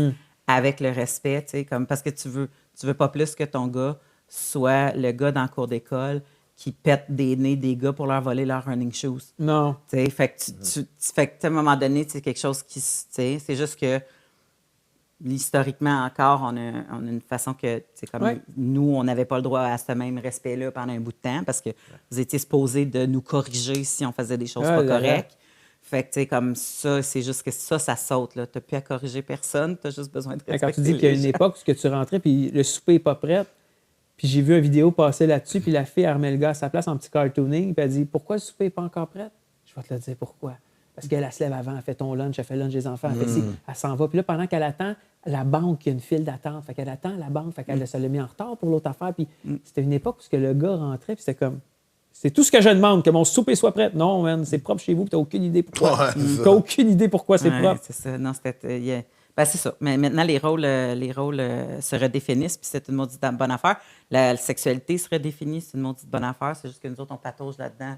avec le respect, tu sais, comme parce que tu veux pas plus que ton gars soit le gars dans le cours d'école qui pète des nez des gars pour leur voler leurs running shoes. Non. Tu sais, fait que à un moment donné, c'est quelque chose qui, tu sais, c'est juste que historiquement encore, on a une façon que, c'est comme Ouais. nous, on n'avait pas le droit à ce même respect-là pendant un bout de temps parce que vous étiez supposés de nous corriger si on faisait des choses Ah pas là là. correctes. Fait que, tu sais, comme ça, c'est juste que ça saute, là. T'as plus à corriger personne, t'as juste besoin de respecter Quand tu dis qu'il y a les une gens. époque où tu rentrais, puis le souper n'est pas prêt, puis j'ai vu une vidéo passer là-dessus, puis la fille elle remet le gars à sa place en petit cartooning, puis elle dit « Pourquoi le souper n'est pas encore prêt? » Je vais te le dire pourquoi. Parce qu'elle se lève avant, elle fait ton lunch, elle fait le lunch des enfants, elle fait ci, elle s'en va. Puis là, pendant qu'elle attend, la banque, il y a une file d'attente. Fait qu'elle attend la banque, fait qu'elle se l'a mis en retard pour l'autre affaire. Puis c'était une époque où le gars rentrait, puis c'était comme... C'est tout ce que je demande, que mon souper soit prêt. Non, man, c'est propre chez vous, puis t'as aucune idée pourquoi. Ouais, c'est ça. T'as aucune idée pourquoi c'est Ouais, propre. c'est ça. Non, c'était... Ben, c'est ça. Mais maintenant, les rôles se redéfinissent, puis c'est une maudite bonne affaire. La sexualité se redéfinit, c'est une maudite bonne affaire. C'est juste que nous autres, on patauge là-dedans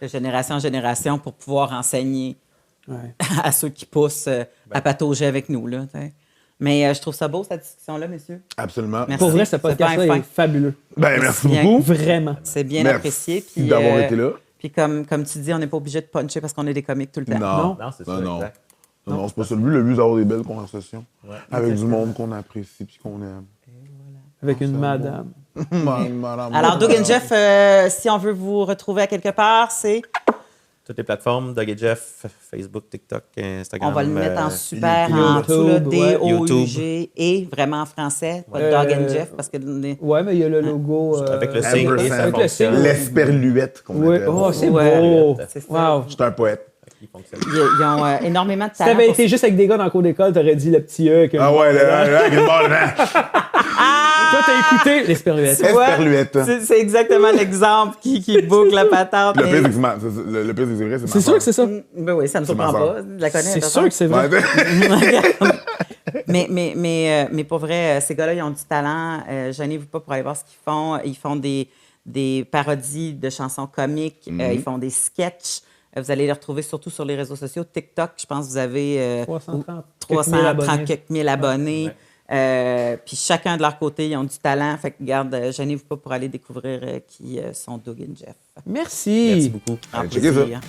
de génération en génération pour pouvoir enseigner Ouais. à ceux qui poussent à patauger avec nous, là, t'sais. Mais je trouve ça beau, cette discussion-là, messieurs. Absolument. Merci. Pour vrai, ce C'est podcast-là bien est fin. fabuleux. Ben, merci bien. beaucoup. Vraiment. C'est bien Merci apprécié. Puis, d'avoir été là. Puis comme tu dis, on n'est pas obligé de puncher parce qu'on est des comiques tout le temps. Non, Non, c'est ça, non. exact. Non, c'est pas ça. Le but, c'est d'avoir des belles conversations Ouais. avec du monde qu'on apprécie puis qu'on aime. Avec une madame. Madame. Alors, Doug et Jeff, si on veut vous retrouver à quelque part, c'est... Toutes les plateformes, Doug et Jeff, Facebook, TikTok, Instagram. On va le mettre en super YouTube, en dessous, là, ouais. D-O-U-G, et vraiment en français, pas Dog and Jeff, parce que... Ouais, mais il y a le logo. Avec le signe, et ça avec le signe. fonctionne. L'esperluette qu'on Ouais. appelle. Oh, c'est Ouais. beau. C'est ça. Wow. Je suis un poète. Il fonctionne. Ils ont énormément de Si talent. t'avais pour été juste avec des gars dans le cours d'école, t'aurais dit le petit E. Que... Ah ouais, là, quel bon là. Toi, t'as écouté l'esperluette. Tu vois, Esperluette. c'est exactement l'exemple qui boucle la patente. Le mais- pire, c'est que le pire, c'est vrai, c'est ma C'est sûr sœur. que c'est ça. Ben oui, ça me surprend ma pas. sœur. Je la connais. C'est ta sûr sœur. que c'est vrai. Ouais. mais pour vrai, ces gars-là, ils ont du talent. Gênez-vous pas pour aller voir ce qu'ils font. Ils font des parodies de chansons comiques. Ils font des sketchs. Vous allez les retrouver surtout sur les réseaux sociaux. TikTok, je pense que vous avez 330 quelques mille abonnés. Puis chacun de leur côté, ils ont du talent. Fait que, regarde, gênez-vous pas pour aller découvrir qui sont Doug et Jeff. Merci. Merci beaucoup. En Allez, checkez ça. plaisir.